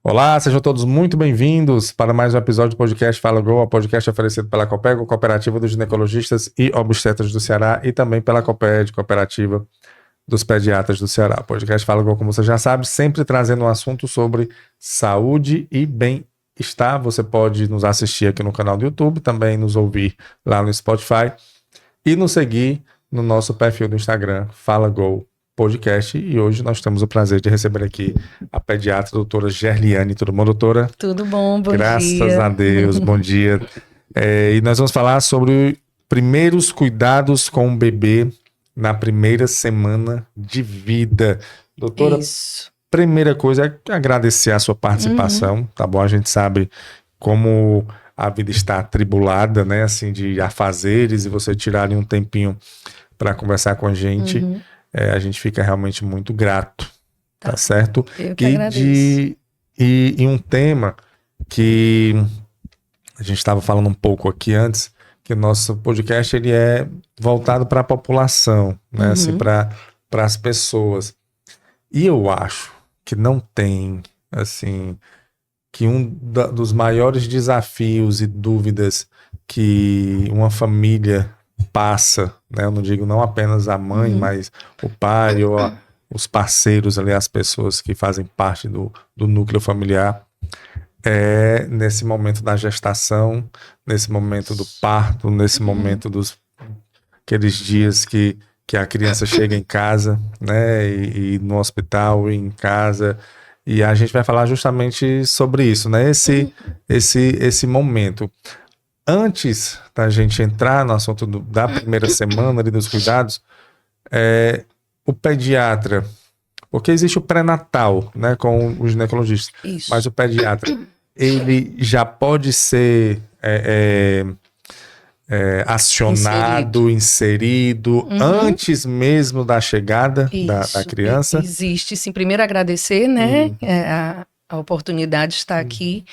Olá, sejam todos muito bem-vindos para mais um episódio do podcast Fala Go, o podcast oferecido pela Copego, Cooperativa dos Ginecologistas e Obstetras do Ceará, e também pela Coped, Cooperativa dos Pediatras do Ceará. O podcast Fala Go, como você já sabe, sempre trazendo um assunto sobre saúde e bem-estar. Você pode nos assistir aqui no canal do YouTube, também nos ouvir lá no Spotify e nos seguir no nosso perfil do Instagram, Fala Go Podcast, e hoje nós temos o prazer de receber aqui a pediatra, doutora Gerliane. Tudo bom, doutora? Tudo bom, bom dia. Graças a Deus, bom dia. E nós vamos falar sobre primeiros cuidados com o bebê na primeira semana de vida. Doutora, Isso. Primeira coisa é agradecer a sua participação, tá bom? A gente sabe como a vida está atribulada, né, assim, de afazeres, e você tirar ali um tempinho para conversar com a gente. A gente fica realmente muito grato, tá certo? Eu que agradeço. E um tema que a gente estava falando um pouco aqui antes, que o nosso podcast ele é voltado para a população, né? Assim, para as pessoas. E eu acho que não tem, assim, que dos maiores desafios e dúvidas que uma família passa, né? Eu não digo não apenas a mãe, mas o pai ou os parceiros ali, as pessoas que fazem parte do núcleo familiar, nesse momento da gestação, nesse momento do parto, nesse momento aqueles dias que a criança chega em casa, né? E no hospital, e em casa. E a gente vai falar justamente sobre isso, né? Esse momento. Antes da gente entrar no assunto da primeira semana ali dos cuidados, o pediatra, porque existe o pré-natal, né, com os ginecologistas, Isso. mas o pediatra, ele já pode ser acionado, inserido antes mesmo da chegada da criança? Existe, sim. Primeiro agradecer, né, a oportunidade de estar aqui.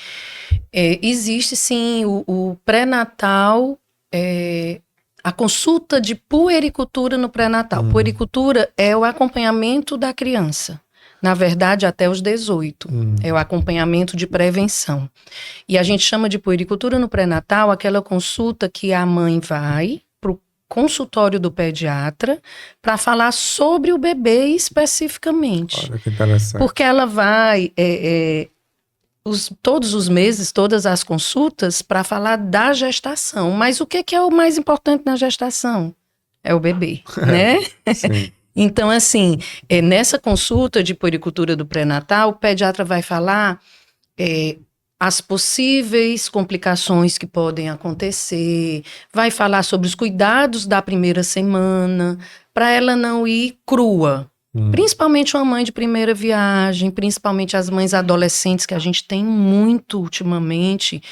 Existe, sim, o pré-natal, a consulta de puericultura no pré-natal. Puericultura é o acompanhamento da criança. Na verdade, até os 18. É o acompanhamento de prevenção. E a gente chama de puericultura no pré-natal aquela consulta que a mãe vai para o consultório do pediatra para falar sobre o bebê especificamente. Olha que interessante. Porque ela vai todos os meses, todas as consultas, para falar da gestação. Mas o que é o mais importante na gestação? É o bebê, né? Sim. Então, assim, nessa consulta de puericultura do pré-natal, o pediatra vai falar as possíveis complicações que podem acontecer, vai falar sobre os cuidados da primeira semana, para ela não ir crua. Principalmente uma mãe de primeira viagem, principalmente as mães adolescentes, que a gente tem muito ultimamente,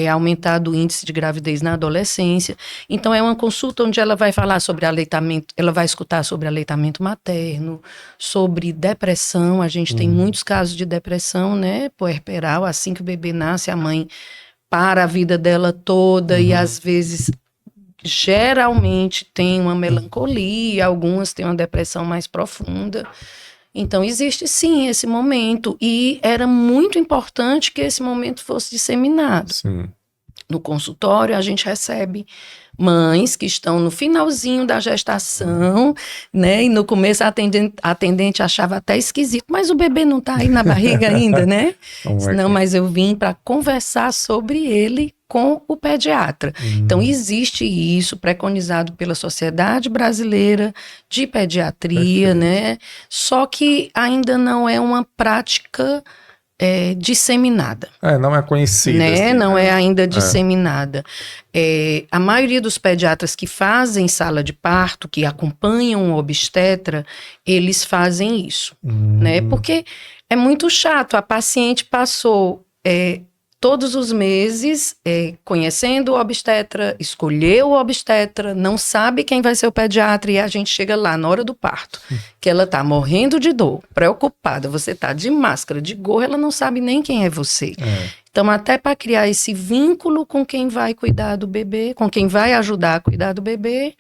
aumentado o índice de gravidez na adolescência. Então é uma consulta onde ela vai falar sobre aleitamento, ela vai escutar sobre aleitamento materno, sobre depressão. A gente tem muitos casos de depressão, né, puerperal, assim que o bebê nasce, a mãe para a vida dela toda e às vezes geralmente tem uma melancolia, algumas têm uma depressão mais profunda. Então, existe sim esse momento, e era muito importante que esse momento fosse disseminado. Sim. No consultório, a gente recebe mães que estão no finalzinho da gestação, né? E no começo a atendente achava até esquisito, mas o bebê não está aí na barriga ainda, né? Não, mas eu vim para conversar sobre ele com o pediatra. Então, existe isso preconizado pela Sociedade Brasileira de Pediatria, né? Só que ainda não é uma prática disseminada. Não é conhecida. Né? Assim, não é ainda disseminada. A maioria dos pediatras que fazem sala de parto, que acompanham o obstetra, eles fazem isso. Né? Porque é muito chato. A paciente passou todos os meses conhecendo o obstetra, escolheu o obstetra, não sabe quem vai ser o pediatra, e a gente chega lá na hora do parto, que ela tá morrendo de dor, preocupada, você tá de máscara, de gorro, ela não sabe nem quem é você. Então, até para criar esse vínculo com quem vai cuidar do bebê, com quem vai ajudar a cuidar do bebê,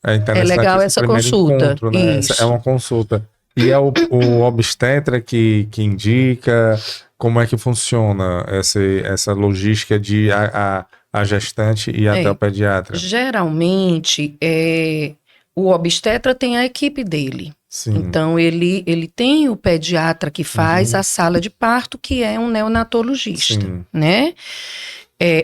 é legal essa consulta. Encontro, né? É uma consulta. E é o obstetra que indica como é que funciona essa logística de a gestante e até o pediatra? Geralmente, o obstetra tem a equipe dele. Sim. Então, ele tem o pediatra que faz a sala de parto, que é um neonatologista, Sim. né?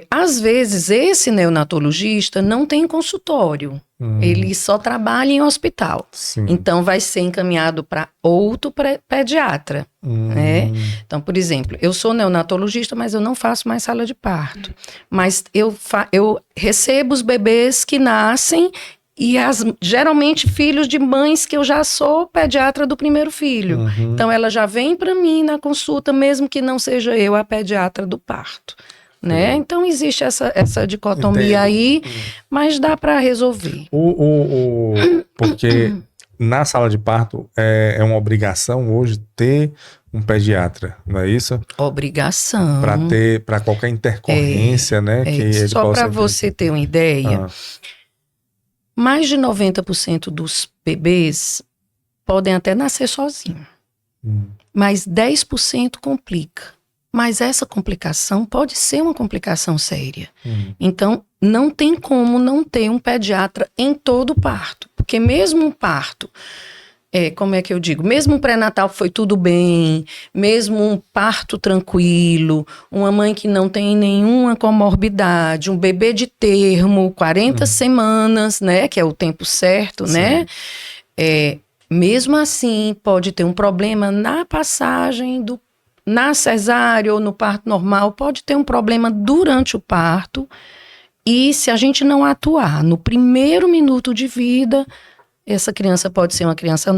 Às vezes, esse neonatologista não tem consultório. Ele só trabalha em hospital. Sim. Então, vai ser encaminhado para outro pediatra. Né? Então, por exemplo, eu sou neonatologista, mas eu não faço mais sala de parto. Mas eu recebo os bebês que nascem e geralmente filhos de mães que eu já sou pediatra do primeiro filho. Então, ela já vem para mim na consulta, mesmo que não seja eu a pediatra do parto. Né? Então, existe essa dicotomia aí, mas dá para resolver. Porque na sala de parto é uma obrigação hoje ter um pediatra, não é isso? Obrigação. Para qualquer intercorrência, né? Que ele só para você ter uma ideia, mais de 90% dos bebês podem até nascer sozinhos, mas 10% complica. Mas essa complicação pode ser uma complicação séria. Então, não tem como não ter um pediatra em todo o parto. Porque mesmo um parto, como é que eu digo? Mesmo um pré-natal foi tudo bem, mesmo um parto tranquilo, uma mãe que não tem nenhuma comorbidade, um bebê de termo, 40 semanas, né? Que é o tempo certo, Sim. né? Mesmo assim, pode ter um problema na passagem na cesárea ou no parto normal, pode ter um problema durante o parto, e se a gente não atuar no primeiro minuto de vida, essa criança pode ser uma criança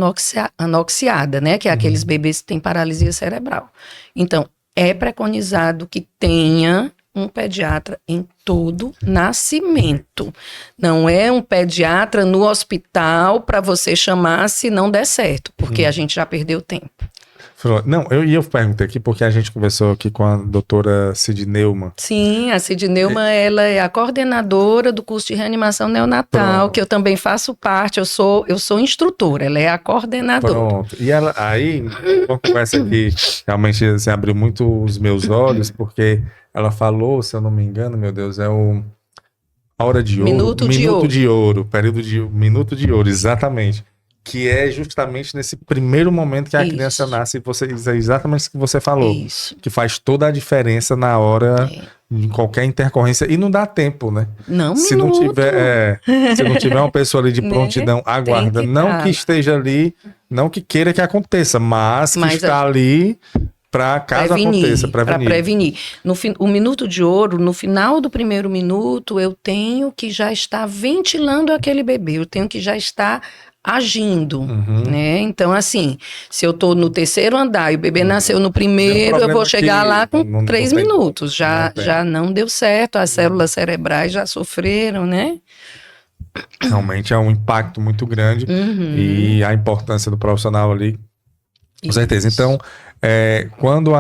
anoxiada, né? Que é aqueles bebês que têm paralisia cerebral. Então, é preconizado que tenha um pediatra em todo nascimento. Não é um pediatra no hospital para você chamar se não der certo, porque a gente já perdeu tempo. Não, eu perguntei aqui porque a gente conversou aqui com a doutora Cid Neumann. Sim, a Cid Neumann, ela é a coordenadora do curso de reanimação neonatal, Pronto. que eu também faço parte, eu sou instrutora, ela é a coordenadora. Pronto, e ela, aí, uma conversa que realmente assim, abriu muito os meus olhos, porque ela falou, se eu não me engano, meu Deus, a hora de ouro. Minuto de ouro, período de minuto de ouro, exatamente. Que é justamente nesse primeiro momento que a criança nasce, é exatamente isso que você falou. Isso. Que faz toda a diferença na hora de qualquer intercorrência. E não dá tempo, né? Não, se não tiver uma pessoa ali de prontidão, aguarda. Não que esteja ali, não que queira que aconteça, mas que está ali para caso aconteça, para prevenir. O minuto de ouro, no final do primeiro minuto, eu tenho que já estar ventilando aquele bebê, eu tenho que já estar agindo, né? Então, assim, se eu tô no terceiro andar e o bebê nasceu no primeiro, eu vou chegar lá com 3 minutos. Já não deu certo, as células cerebrais já sofreram, né? Realmente é um impacto muito grande e a importância do profissional ali, com certeza. Então, quando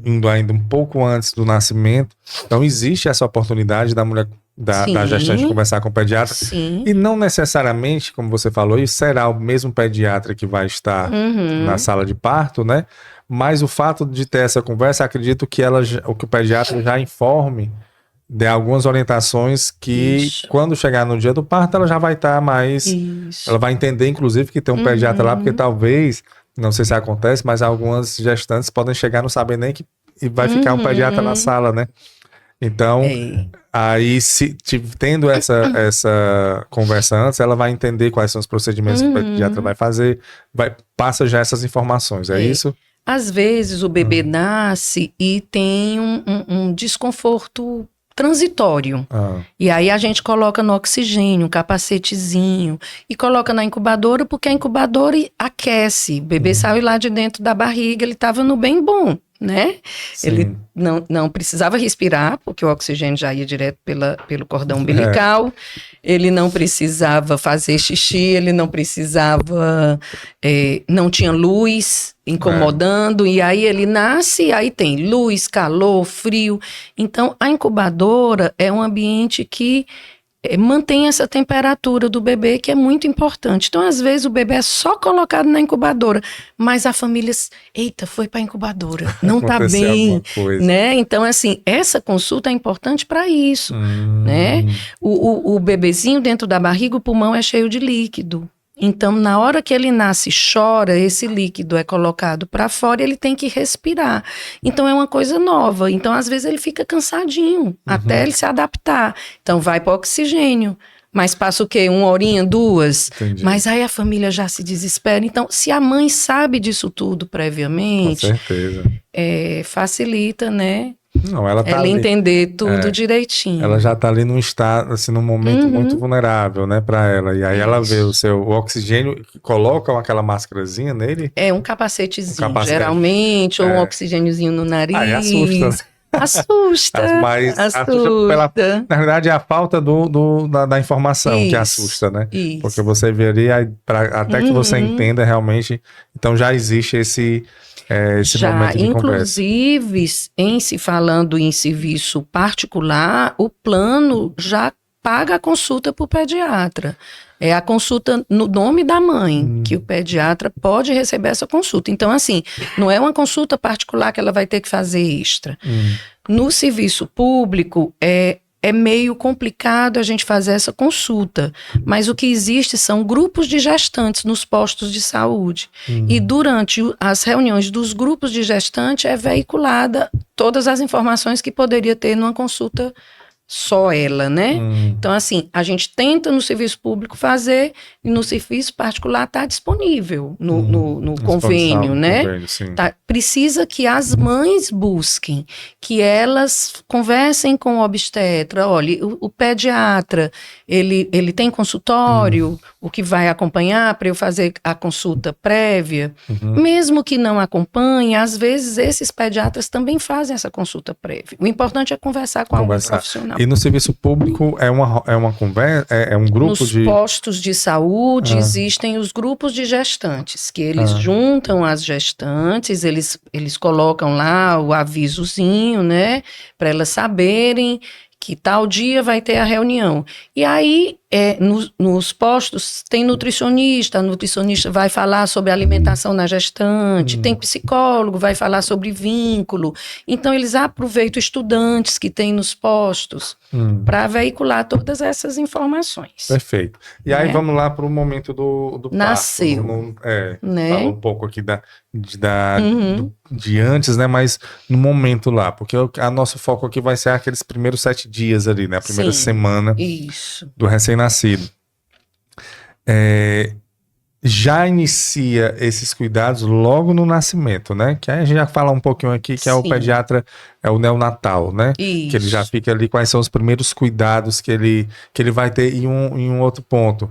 indo ainda um pouco antes do nascimento, então existe essa oportunidade da mulher da gestante conversar com o pediatra. Sim. E não necessariamente, como você falou, isso será o mesmo pediatra que vai estar na sala de parto, né? Mas o fato de ter essa conversa, acredito que o pediatra já informe de algumas orientações que quando chegar no dia do parto, ela já vai estar mais... Isso. Ela vai entender, inclusive, que tem um pediatra lá, porque talvez, não sei se acontece, mas algumas gestantes podem chegar não sabem nem que vai ficar um pediatra na sala, né? Então, aí tendo essa conversa antes, ela vai entender quais são os procedimentos que o pediatra vai fazer, passa já essas informações, é isso? Às vezes o bebê nasce e tem um desconforto transitório. E aí a gente coloca no oxigênio, um capacetezinho, e coloca na incubadora, porque a incubadora aquece. O bebê saiu lá de dentro da barriga, ele estava no bem bom, né? Sim. Ele não precisava respirar, porque o oxigênio já ia direto pelo cordão umbilical. Ele não precisava fazer xixi, ele não precisava... não tinha luz incomodando. E aí ele nasce, aí tem luz, calor, frio. Então, a incubadora é um ambiente que mantém essa temperatura do bebê, que é muito importante. Então, às vezes, o bebê é só colocado na incubadora, mas a família, eita, foi para a incubadora, não está bem, né? Então, assim, essa consulta é importante para isso, né? O bebezinho dentro da barriga, o pulmão é cheio de líquido. Então, na hora que ele nasce e chora, esse líquido é colocado para fora e ele tem que respirar. Então, é uma coisa nova. Então, às vezes, ele fica cansadinho, até ele se adaptar. Então, vai para o oxigênio. Mas passa o quê? 1 horinha, 2? Entendi. Mas aí a família já se desespera. Então, se a mãe sabe disso tudo previamente, com certeza. Facilita, né? Não, ela ela entender tudo direitinho. Ela já está ali num estado, assim, num momento muito vulnerável, né, para ela. E aí ela vê o oxigênio, colocam aquela máscarazinha nele. É um capacetezinho, geralmente, ou um oxigêniozinho no nariz. Aí assusta. Assusta. Mas assusta na verdade, é a falta da informação que assusta, né? Isso. Porque você vê ali, até que você entenda realmente, então já existe esse momento de conversa. Inclusive, em se falando em serviço particular, o plano já paga a consulta para o pediatra. É a consulta no nome da mãe, que o pediatra pode receber essa consulta. Então, assim, não é uma consulta particular que ela vai ter que fazer extra. No serviço público, é meio complicado a gente fazer essa consulta, mas o que existe são grupos de gestantes nos postos de saúde. E durante as reuniões dos grupos de gestante é veiculada todas as informações que poderia ter numa consulta só ela, né? Então, assim, a gente tenta no serviço público fazer e no serviço particular está disponível no convênio, né? Precisa que as mães busquem, que elas conversem com o obstetra. Olha, o pediatra, ele tem consultório, o que vai acompanhar para eu fazer a consulta prévia. Mesmo que não acompanhe, às vezes esses pediatras também fazem essa consulta prévia. O importante é conversar com algum profissional. E no serviço público é uma conversa, é um grupo Nos postos de saúde existem os grupos de gestantes, que eles juntam as gestantes, eles colocam lá o avisozinho, né, para elas saberem que tal dia vai ter a reunião. E aí, nos postos, tem nutricionista, a nutricionista vai falar sobre alimentação na gestante, tem psicólogo, vai falar sobre vínculo. Então, eles aproveitam estudantes que tem nos postos para veicular todas essas informações. Perfeito. E aí, vamos lá para o momento do Nasceu. Parto. Fala um pouco aqui de antes, né? Mas no momento lá, porque a nosso foco aqui vai ser aqueles primeiros 7 dias ali, né? A primeira semana do recém-nascido. Já inicia esses cuidados logo no nascimento, né? Que aí a gente já fala um pouquinho aqui, que é o pediatra, é o neonatal, né? Isso. Que ele já fica ali, quais são os primeiros cuidados que ele vai ter em um outro ponto.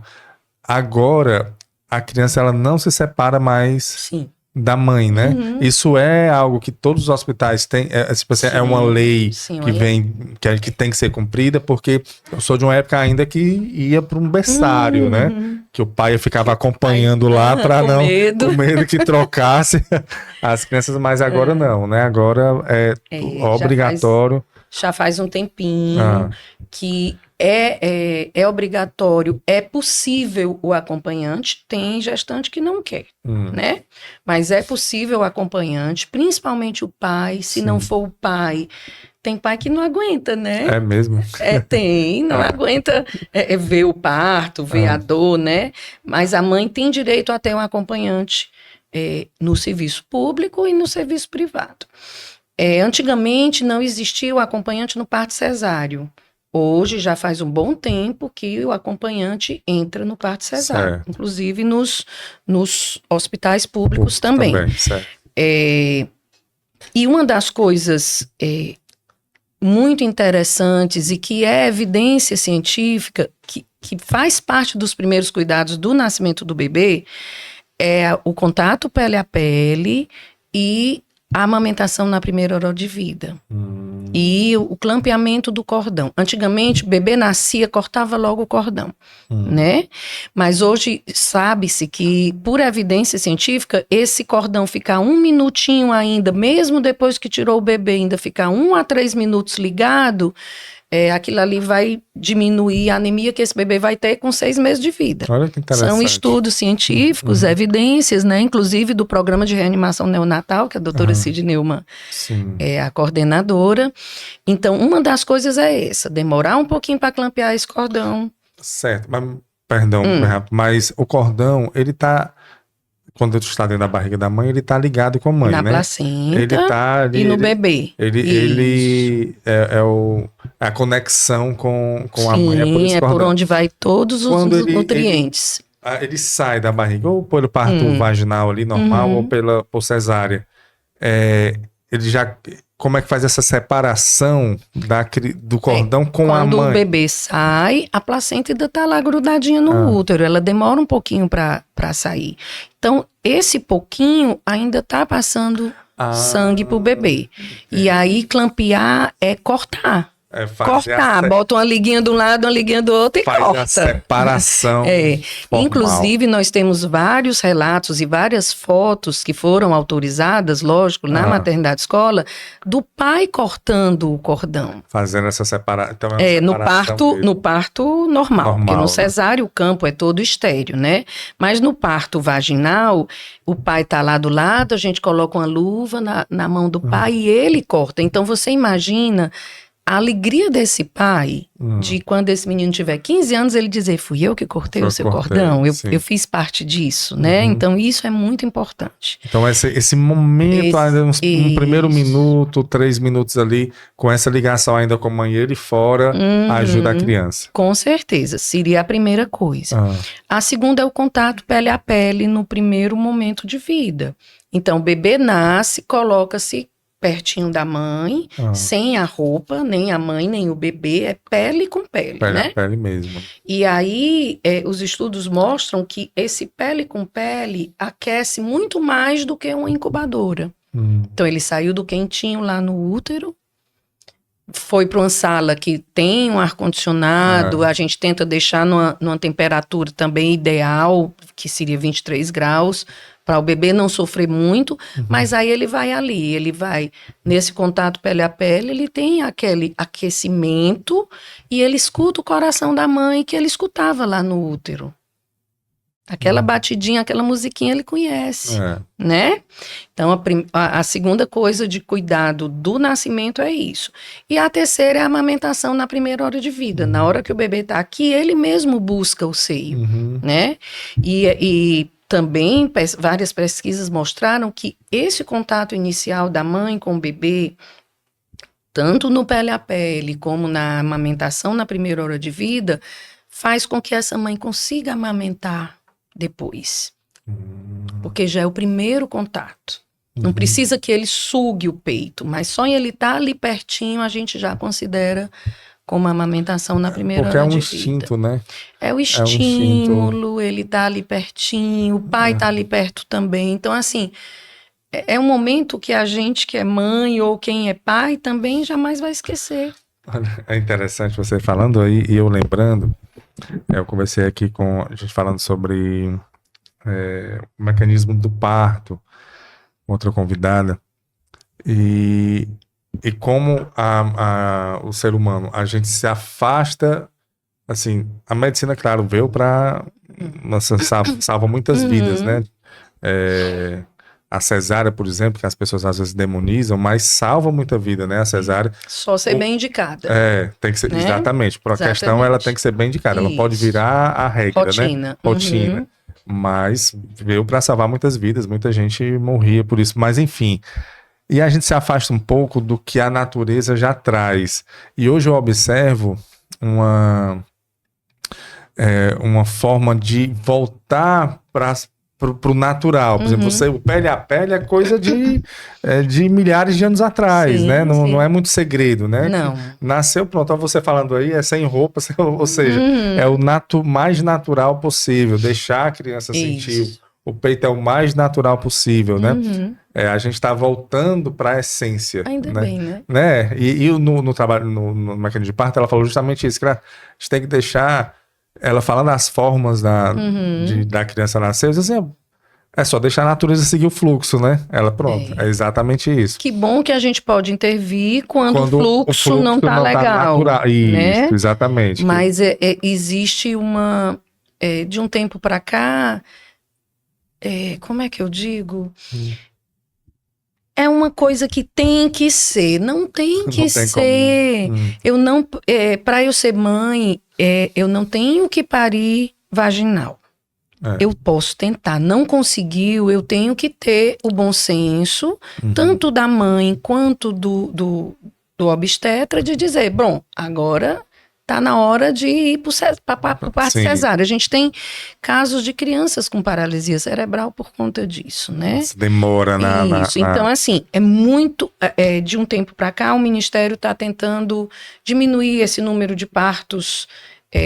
Agora, a criança, ela não se separa mais da mãe, né? Isso é algo que todos os hospitais têm, é uma lei que tem que ser cumprida, porque eu sou de uma época ainda que ia para um berçário, né? Que o pai ficava acompanhando lá para com medo que trocasse as crianças, mas agora não, né? Agora é obrigatório. Já faz um tempinho que é obrigatório, é possível o acompanhante, tem gestante que não quer, né? Mas é possível o acompanhante, principalmente o pai, se não for o pai, tem pai que não aguenta, né? É mesmo? Não aguenta ver o parto, ver a dor, né? Mas a mãe tem direito a ter um acompanhante no serviço público e no serviço privado. Antigamente não existia o acompanhante no parto cesáreo. Hoje já faz um bom tempo que o acompanhante entra no parto cesáreo, inclusive nos hospitais públicos também. E uma das coisas muito interessantes e que é evidência científica, que faz parte dos primeiros cuidados do nascimento do bebê, é o contato pele a pele e a amamentação na primeira hora de vida. E o clampeamento do cordão. Antigamente, o bebê nascia, cortava logo o cordão, né? Mas hoje sabe-se que, por evidência científica, esse cordão ficar 1 minutinho ainda, mesmo depois que tirou o bebê, ainda ficar 1 a 3 minutos ligado, aquilo ali vai diminuir a anemia que esse bebê vai ter com 6 meses de vida. Olha que interessante. São estudos científicos, evidências, né? Inclusive do programa de reanimação neonatal, que a doutora Cid Neumann é a coordenadora. Então, uma das coisas é essa, demorar um pouquinho para clampear esse cordão. Certo, mas, perdão, mas o cordão, ele tá... Quando ele está dentro da barriga da mãe, ele está ligado com a mãe, na né? placenta ele tá ali, e no bebê. Ele é a conexão com a mãe. Sim, por onde vai todos os nutrientes. Ele sai da barriga, ou pelo parto vaginal ali, normal, ou por cesárea. Ele já... Como é que faz essa separação do cordão com a mãe? Quando o bebê sai, a placenta ainda está lá grudadinha no útero. Ela demora um pouquinho para sair. Então, esse pouquinho ainda está passando sangue para o bebê. E aí, clampear é cortar. Cortar, bota uma liguinha de um lado, uma liguinha do outro e corta. A separação. Inclusive, nós temos vários relatos e várias fotos que foram autorizadas, lógico, na maternidade escola, do pai cortando o cordão. Fazendo essa separação. Então no parto normal, porque no cesáreo o campo é todo estéreo, né? Mas no parto vaginal, o pai tá lá do lado, a gente coloca uma luva na mão do pai e ele corta. Então, você imagina... A alegria desse pai, de quando esse menino tiver 15 anos, ele dizer, fui eu que cortei o seu cordão, eu fiz parte disso, né? Então, isso é muito importante. Então, esse momento, um primeiro minuto, 3 minutos ali, com essa ligação ainda com a mãe e ele fora, ajuda a criança. Com certeza, seria a primeira coisa. A segunda é o contato pele a pele no primeiro momento de vida. Então, o bebê nasce, coloca-se pertinho da mãe, sem a roupa, nem a mãe, nem o bebê, é pele com pele, né? Pele mesmo. E aí, os estudos mostram que esse pele com pele aquece muito mais do que uma incubadora. Então, ele saiu do quentinho lá no útero, foi para uma sala que tem um ar-condicionado, a gente tenta deixar numa temperatura também ideal, que seria 23 graus, para o bebê não sofrer muito, mas aí ele vai ali, ele vai nesse contato pele a pele, ele tem aquele aquecimento e ele escuta o coração da mãe que ele escutava lá no útero. Aquela batidinha, aquela musiquinha ele conhece, né? Então, a segunda coisa de cuidado do nascimento é isso. E a terceira é a amamentação na primeira hora de vida. Na hora que o bebê está aqui, ele mesmo busca o seio, né? E também várias pesquisas mostraram que esse contato inicial da mãe com o bebê, tanto no pele a pele como na amamentação na primeira hora de vida, faz com que essa mãe consiga amamentar depois. Porque já é o primeiro contato. Não precisa que ele sugue o peito, mas só em ele estar ali pertinho a gente já considera como amamentação na primeira hora de vida. Porque é um instinto, né? É o estímulo, ele tá ali pertinho, o pai tá ali perto também. Então, assim, é um momento que a gente que é mãe ou quem é pai também jamais vai esquecer. É interessante você falando aí e eu lembrando, eu conversei aqui com a gente falando sobre o mecanismo do parto, outra convidada, e como o ser humano, a gente se afasta, assim, a medicina, claro, veio para salva muitas vidas, né? A cesárea, por exemplo, que as pessoas às vezes demonizam, mas salva muita vida, né? A cesárea. Só ser bem indicada. Tem que ser, né? Exatamente. Por a questão, ela tem que ser bem indicada. Ela pode virar a regra, né? Rotina. Mas veio para salvar muitas vidas, muita gente morria por isso. Mas, enfim. E a gente se afasta um pouco do que a natureza já traz. E hoje eu observo uma forma de voltar pro natural. Por exemplo, o pele a pele é coisa de milhares de anos atrás, sim, né? Não é muito segredo, né? Não. Nasceu, pronto, você falando aí, é sem roupa, ou seja, é o mais natural possível, deixar a criança sentir. O peito é o mais natural possível, né? A gente está voltando para a essência. Ainda né? bem, né? E no trabalho, no mecanismo de parto, ela falou justamente isso, que a gente tem que deixar, ela falando as formas da criança nascer, eu disse assim, É só deixar a natureza seguir o fluxo, né? Ela, pronto, é exatamente isso. Que bom que a gente pode intervir quando o fluxo não tá legal, natural. né? Isso, exatamente. Mas existe uma... de um tempo para cá, como é que eu digo? É uma coisa que tem que ser, não tem que ser. Eu não, para eu ser mãe, eu não tenho que parir vaginal. Eu posso tentar, não conseguiu, eu tenho que ter o bom senso, tanto da mãe quanto do obstetra, de dizer, bom, agora tá na hora de ir para parto cesárea. A gente tem casos de crianças com paralisia cerebral por conta disso, né? Isso demora Isso. Então, assim, é muito... de um tempo para cá, o Ministério está tentando diminuir esse número de partos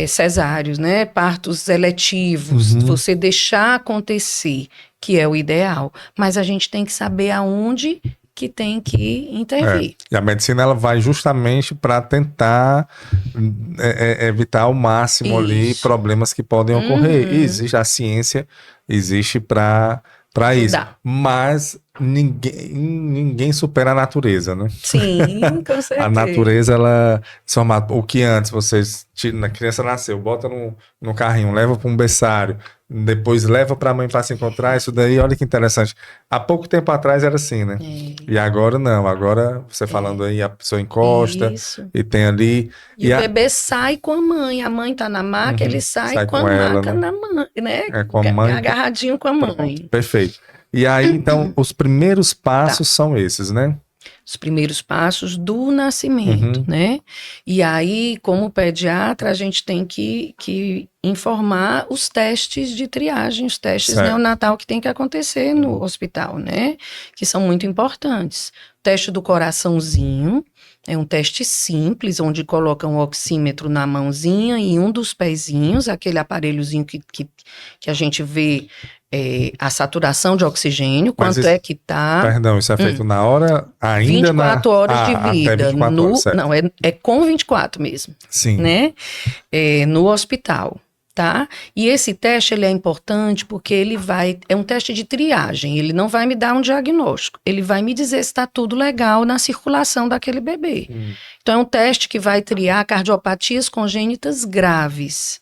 cesáreos, né? Partos eletivos. Você deixar acontecer, que é o ideal. Mas a gente tem que saber aonde que tem que intervir. E a medicina, ela vai justamente para tentar evitar ao máximo ali problemas que podem ocorrer. E existe a ciência, existe para isso. Mas ninguém supera a natureza, né? Sim, com certeza. A natureza, ela... O que antes vocês... A criança nasceu, bota no carrinho, leva para um berçário, depois leva para a mãe para se encontrar, isso daí, olha que interessante. Há pouco tempo atrás era assim, né? E agora não, agora você falando aí, a pessoa encosta e tem ali... E o bebê sai com a mãe tá na maca, ele sai com a maca na mãe, né? Com a mãe. Agarradinho com a mãe. Pronto, perfeito. E aí, então, os primeiros passos são esses, né? Os primeiros passos do nascimento, né? E aí, como pediatra, a gente tem que informar os testes de triagem, os testes neonatal que tem que acontecer no hospital, né? Que são muito importantes. O teste do coraçãozinho é um teste simples, onde coloca um oxímetro na mãozinha e um dos pezinhos, aquele aparelhozinho que a gente vê a saturação de oxigênio, quanto é que tá... Perdão, isso é feito na hora, ainda 24 horas de vida. Até 24 horas, certo. Não, é com 24 mesmo. Sim. Né? No hospital, tá? E esse teste, ele é importante porque ele é um teste de triagem, ele não vai me dar um diagnóstico, ele vai me dizer se está tudo legal na circulação daquele bebê. Então, é um teste que vai triar cardiopatias congênitas graves.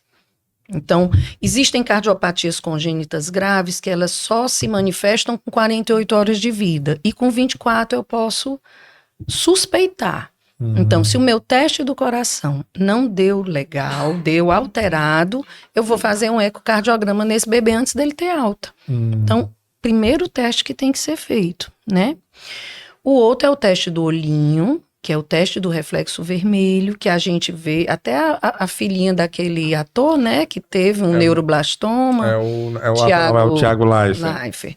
Então, existem cardiopatias congênitas graves que elas só se manifestam com 48 horas de vida. E com 24 eu posso suspeitar. Então, se o meu teste do coração não deu legal, deu alterado, eu vou fazer um ecocardiograma nesse bebê antes dele ter alta. Então, primeiro teste que tem que ser feito, né? O outro é o teste do olhinho, que é o teste do reflexo vermelho, que a gente vê, até a filhinha daquele ator, né, que teve um neuroblastoma. É o Thiago Leifert.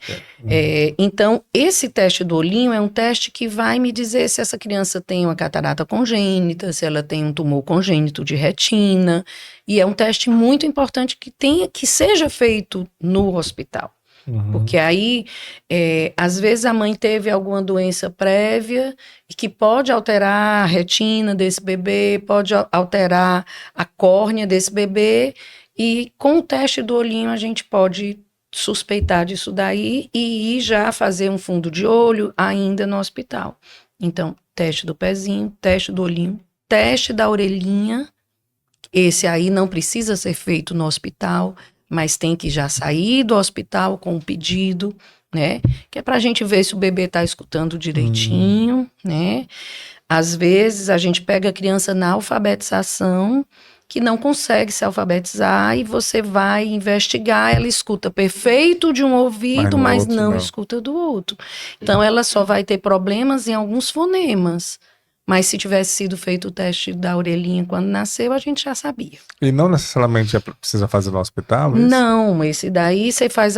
Então, esse teste do olhinho é um teste que vai me dizer se essa criança tem uma catarata congênita, se ela tem um tumor congênito de retina, e é um teste muito importante que seja feito no hospital. Porque aí, às vezes a mãe teve alguma doença prévia e que pode alterar a retina desse bebê, pode alterar a córnea desse bebê, e com o teste do olhinho a gente pode suspeitar disso daí e ir já fazer um fundo de olho ainda no hospital. Então, teste do pezinho, teste do olhinho, teste da orelhinha, esse aí não precisa ser feito no hospital, mas tem que já sair do hospital com um pedido, né? Que é pra gente ver se o bebê tá escutando direitinho, né? Às vezes a gente pega a criança na alfabetização, que não consegue se alfabetizar, e você vai investigar, ela escuta perfeito de um ouvido, mas não escuta do outro. Então ela só vai ter problemas em alguns fonemas. Mas se tivesse sido feito o teste da orelhinha quando nasceu, a gente já sabia. E não necessariamente precisa fazer no hospital? Mas... Não, esse daí você faz...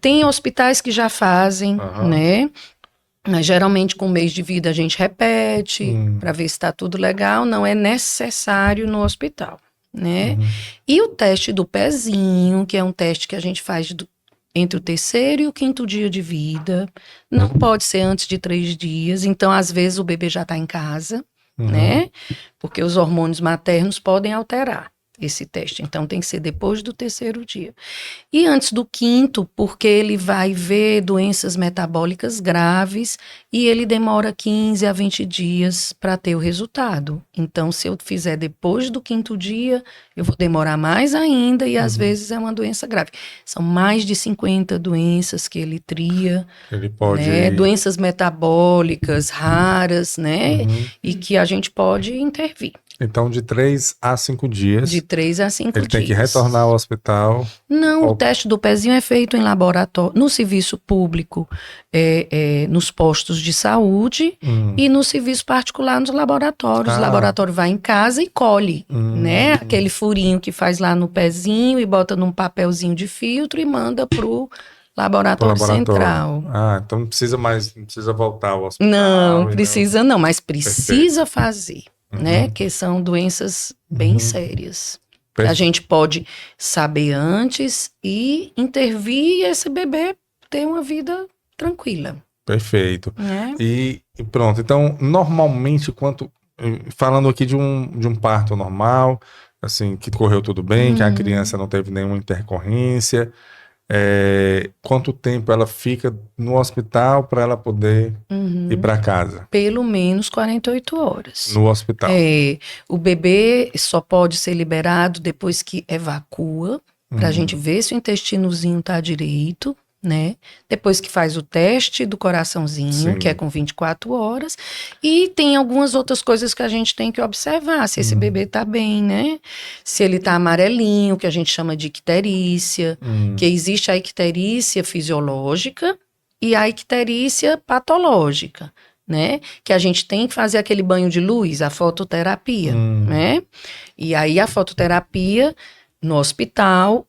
Tem hospitais que já fazem, né? Mas geralmente com o mês de vida a gente repete para ver se está tudo legal. Não é necessário no hospital, né? E o teste do pezinho, que é um teste que a gente faz entre o 3º e o 5º dia de vida, não pode ser antes de 3 dias, então às vezes o bebê já está em casa, né? Porque os hormônios maternos podem alterar. esse teste. Então, tem que ser depois do 3º dia. E antes do 5º, porque ele vai ver doenças metabólicas graves e ele demora 15 a 20 dias para ter o resultado. Então, se eu fizer depois do 5º dia, eu vou demorar mais ainda e às vezes é uma doença grave. São mais de 50 doenças que ele tria. Ele pode... Né? Doenças metabólicas raras, né? E que a gente pode intervir. Então, de 3 a 5 dias. De 3 a 5 dias. Ele tem que retornar ao hospital. Não, o teste do pezinho é feito em laboratório, no serviço público, nos postos de saúde e no serviço particular nos laboratórios. O laboratório vai em casa e colhe, né? Aquele furinho que faz lá no pezinho e bota num papelzinho de filtro e manda pro laboratório central. Então não precisa voltar ao hospital. Não, precisa não, mas precisa fazer. Né, que são doenças bem sérias. A gente pode saber antes e intervir e esse bebê ter uma vida tranquila. Perfeito. E pronto, então normalmente falando aqui de um parto normal, assim, que correu tudo bem, que a criança não teve nenhuma intercorrência, quanto tempo ela fica no hospital para ela poder ir para casa? Pelo menos 48 horas. No hospital. O bebê só pode ser liberado depois que evacua, para a gente ver se o intestinozinho tá direito, né? Depois que faz o teste do coraçãozinho, que é com 24 horas. E tem algumas outras coisas que a gente tem que observar, se esse bebê tá bem, né? Se ele tá amarelinho, que a gente chama de icterícia, que existe a icterícia fisiológica e a icterícia patológica, né? Que a gente tem que fazer aquele banho de luz, a fototerapia, né? E aí a fototerapia no hospital,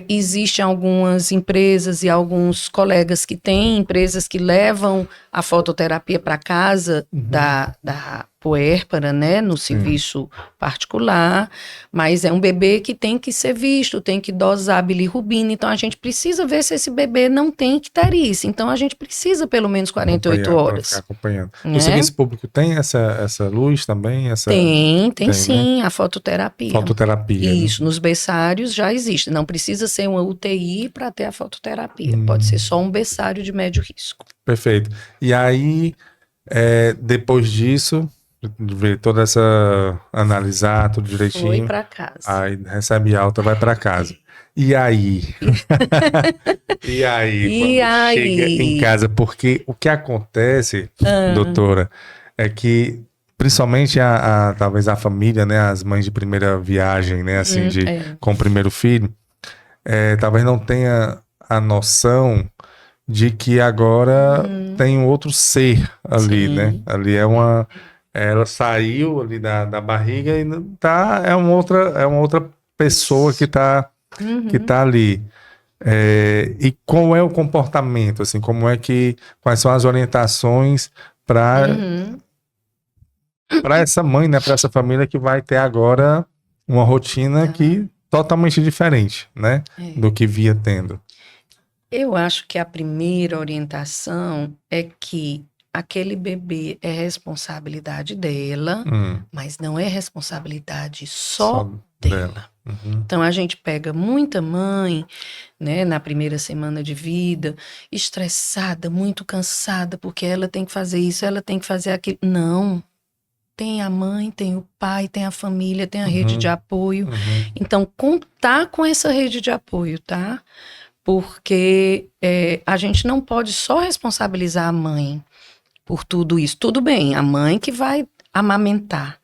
existem algumas empresas e alguns colegas que têm empresas que levam a fototerapia para casa da puérpera, né, no serviço particular, mas é um bebê que tem que ser visto, tem que dosar bilirrubina, então a gente precisa ver se esse bebê não tem icterícia, então a gente precisa pelo menos 48 horas. Ficar acompanhando. No serviço público tem essa luz também? Tem sim, né? A fototerapia. Fototerapia. Isso, nos berçários já existe, não precisa ser uma UTI para ter a fototerapia, pode ser só um berçário de médio risco. Perfeito. E aí, depois disso, ver toda essa, analisar tudo direitinho. Foi para casa. Aí recebe alta, vai para casa. E aí? E aí? Chega em casa, porque o que acontece, doutora, é que principalmente talvez a família, né, as mães de primeira viagem, né, assim, com o primeiro filho, talvez não tenha a noção de que agora tem um outro ser ali, né? Ali ela saiu ali da barriga e é uma outra pessoa que tá ali. E qual é o comportamento, assim, quais são as orientações para essa mãe, né, para essa família que vai ter agora uma rotina totalmente diferente, né, do que via tendo. Eu acho que a primeira orientação é que aquele bebê é responsabilidade dela, mas não é responsabilidade só dela. Então a gente pega muita mãe, né, na primeira semana de vida, estressada, muito cansada, porque ela tem que fazer isso, ela tem que fazer aquilo. Não. Tem a mãe, tem o pai, tem a família, tem a rede de apoio. Então, contar com essa rede de apoio, tá? Porque a gente não pode só responsabilizar a mãe por tudo isso. Tudo bem, a mãe que vai amamentar.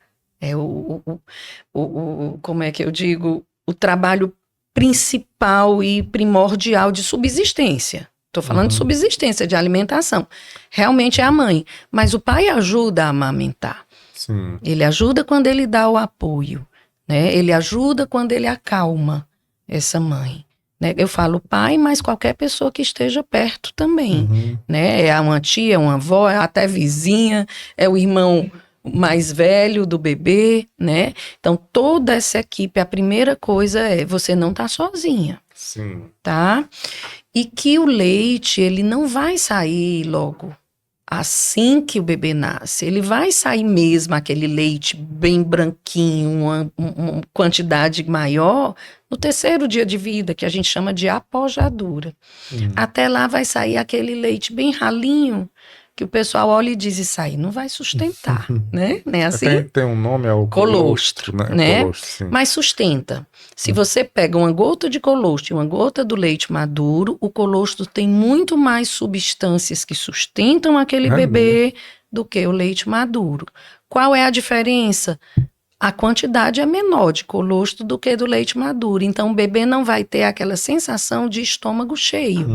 Como é que eu digo? O trabalho principal e primordial de subsistência. Estou falando de subsistência, de alimentação. Realmente é a mãe. Mas o pai ajuda a amamentar. Sim. Ele ajuda quando ele dá o apoio, né? Ele ajuda quando ele acalma essa mãe. Né? Eu falo pai, mas qualquer pessoa que esteja perto também. Né? É uma tia, uma avó, é até vizinha, é o irmão mais velho do bebê, né? Então, toda essa equipe, a primeira coisa você não tá sozinha. Sim. Tá? E que o leite, ele não vai sair logo assim que o bebê nasce, ele vai sair mesmo aquele leite bem branquinho, uma quantidade maior, no 3º dia de vida, que a gente chama de apojadura. Até lá vai sair aquele leite bem ralinho, que o pessoal olha e diz, isso aí não vai sustentar, né? Não é assim? Tem um nome, é o colostro, né? Colostro, mas sustenta. Se você pega uma gota de colostro e uma gota do leite maduro, o colostro tem muito mais substâncias que sustentam aquele bebê do que o leite maduro. Qual é a diferença? A quantidade é menor de colostro do que do leite maduro. Então, o bebê não vai ter aquela sensação de estômago cheio.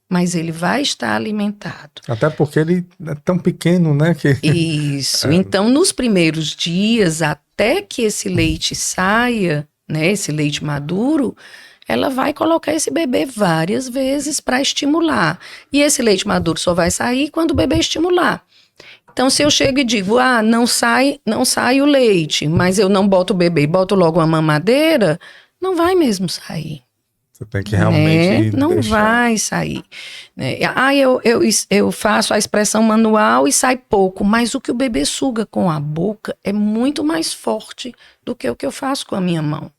Mas ele vai estar alimentado. Até porque ele é tão pequeno, né? Isso. Então, nos primeiros dias, até que esse leite saia, né, esse leite maduro, ela vai colocar esse bebê várias vezes para estimular. E esse leite maduro só vai sair quando o bebê estimular. Então, se eu chego e digo, não sai o leite, mas eu não boto o bebê, boto logo uma mamadeira, não vai mesmo sair. Você tem que realmente não deixar. vai sair. Eu faço a expressão manual e sai pouco, mas o que o bebê suga com a boca é muito mais forte do que o que eu faço com a minha mão.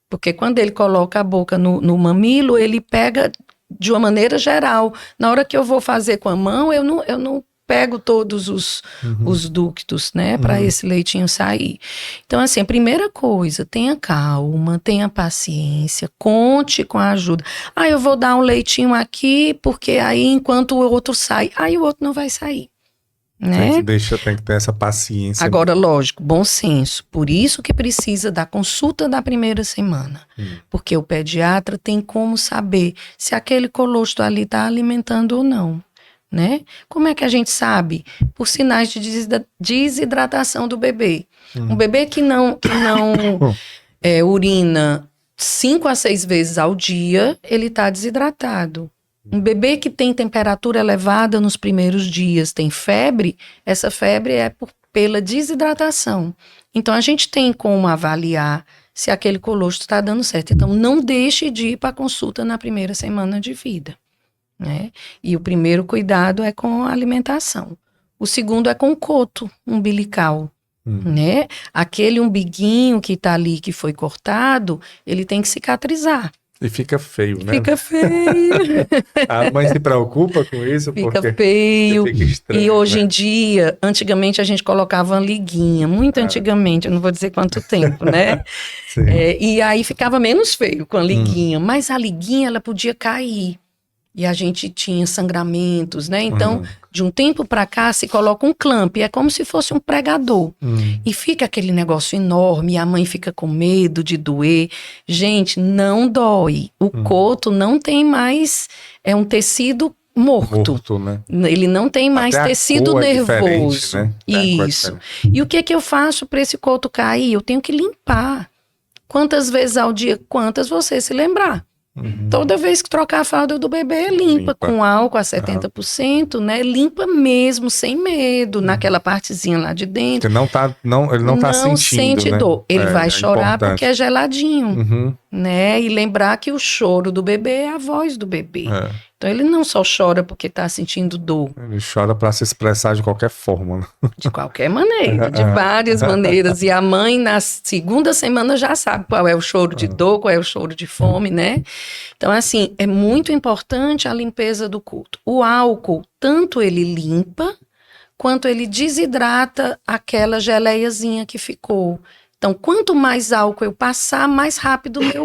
Porque quando ele coloca a boca no mamilo, ele pega de uma maneira geral. Na hora que eu vou fazer com a mão, eu não pego todos os ductos, né, para esse leitinho sair. Então, assim, a primeira coisa, tenha calma, tenha paciência, conte com a ajuda. Eu vou dar um leitinho aqui, porque aí enquanto o outro sai, aí o outro não vai sair. Né? Tem que ter essa paciência. Agora, lógico, bom senso. Por isso que precisa da consulta da primeira semana. Porque o pediatra tem como saber se aquele colostro ali está alimentando ou não. Né? Como é que a gente sabe? Por sinais de desidratação do bebê. Um bebê que não urina 5 a 6 vezes ao dia, ele está desidratado. Um bebê que tem temperatura elevada nos primeiros dias, tem febre, essa febre é pela desidratação. Então, a gente tem como avaliar se aquele colostro está dando certo. Então, não deixe de ir para a consulta na primeira semana de vida. Né? E o primeiro cuidado é com a alimentação. O segundo é com o coto umbilical. Né? Aquele umbiguinho que está ali, que foi cortado, ele tem que cicatrizar. E fica feio, né? Fica feio. A mãe se preocupa com isso? Fica feio. Fica estranho, e hoje né? em dia, antigamente a gente colocava uma liguinha, muito antigamente, eu não vou dizer quanto tempo, né? E aí ficava menos feio com a liguinha, mas a liguinha ela podia cair. E a gente tinha sangramentos, né? Então, de um tempo para cá, se coloca um clamp, é como se fosse um pregador. E fica aquele negócio enorme, e a mãe fica com medo de doer. Gente, não dói. O coto não tem mais, é um tecido morto, né? Ele não tem mais até tecido nervoso. Né? Isso. E o que eu faço para esse coto cair? Eu tenho que limpar. Quantas vezes ao dia? Quantas você se lembrar? Toda vez que trocar a fralda do bebê, limpa com álcool a 70%, né? Limpa mesmo, sem medo, naquela partezinha lá de dentro. Porque ele não tá sentindo, sente né? dor. Ele vai chorar importante. porque é geladinho, né? E lembrar que o choro do bebê é a voz do bebê. Então, ele não só chora porque está sentindo dor. Ele chora para se expressar de qualquer forma. Né? De qualquer maneira, de várias maneiras. E a mãe, na segunda semana, já sabe qual é o choro de dor, qual é o choro de fome, né? Então, assim, é muito importante a limpeza do coto. O álcool, tanto ele limpa, quanto ele desidrata aquela geleiazinha que ficou. Então, quanto mais álcool eu passar, mais rápido o meu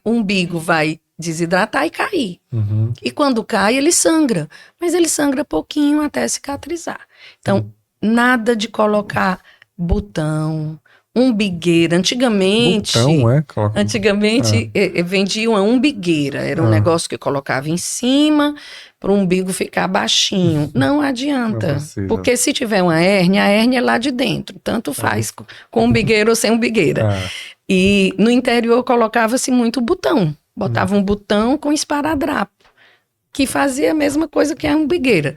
umbigo vai desidratar e cair. E quando cai, ele sangra. Mas ele sangra pouquinho até cicatrizar. Então, nada de colocar botão, umbigueira. Antigamente... Botão, Antigamente, vendia uma umbigueira. Era um negócio que colocava em cima para o umbigo ficar baixinho. Não adianta. Não porque se tiver uma hérnia, a hérnia é lá de dentro. Tanto faz com umbigueira ou sem umbigueira. E no interior colocava-se muito botão. Botava um botão com esparadrapo, que fazia a mesma coisa que a umbigueira.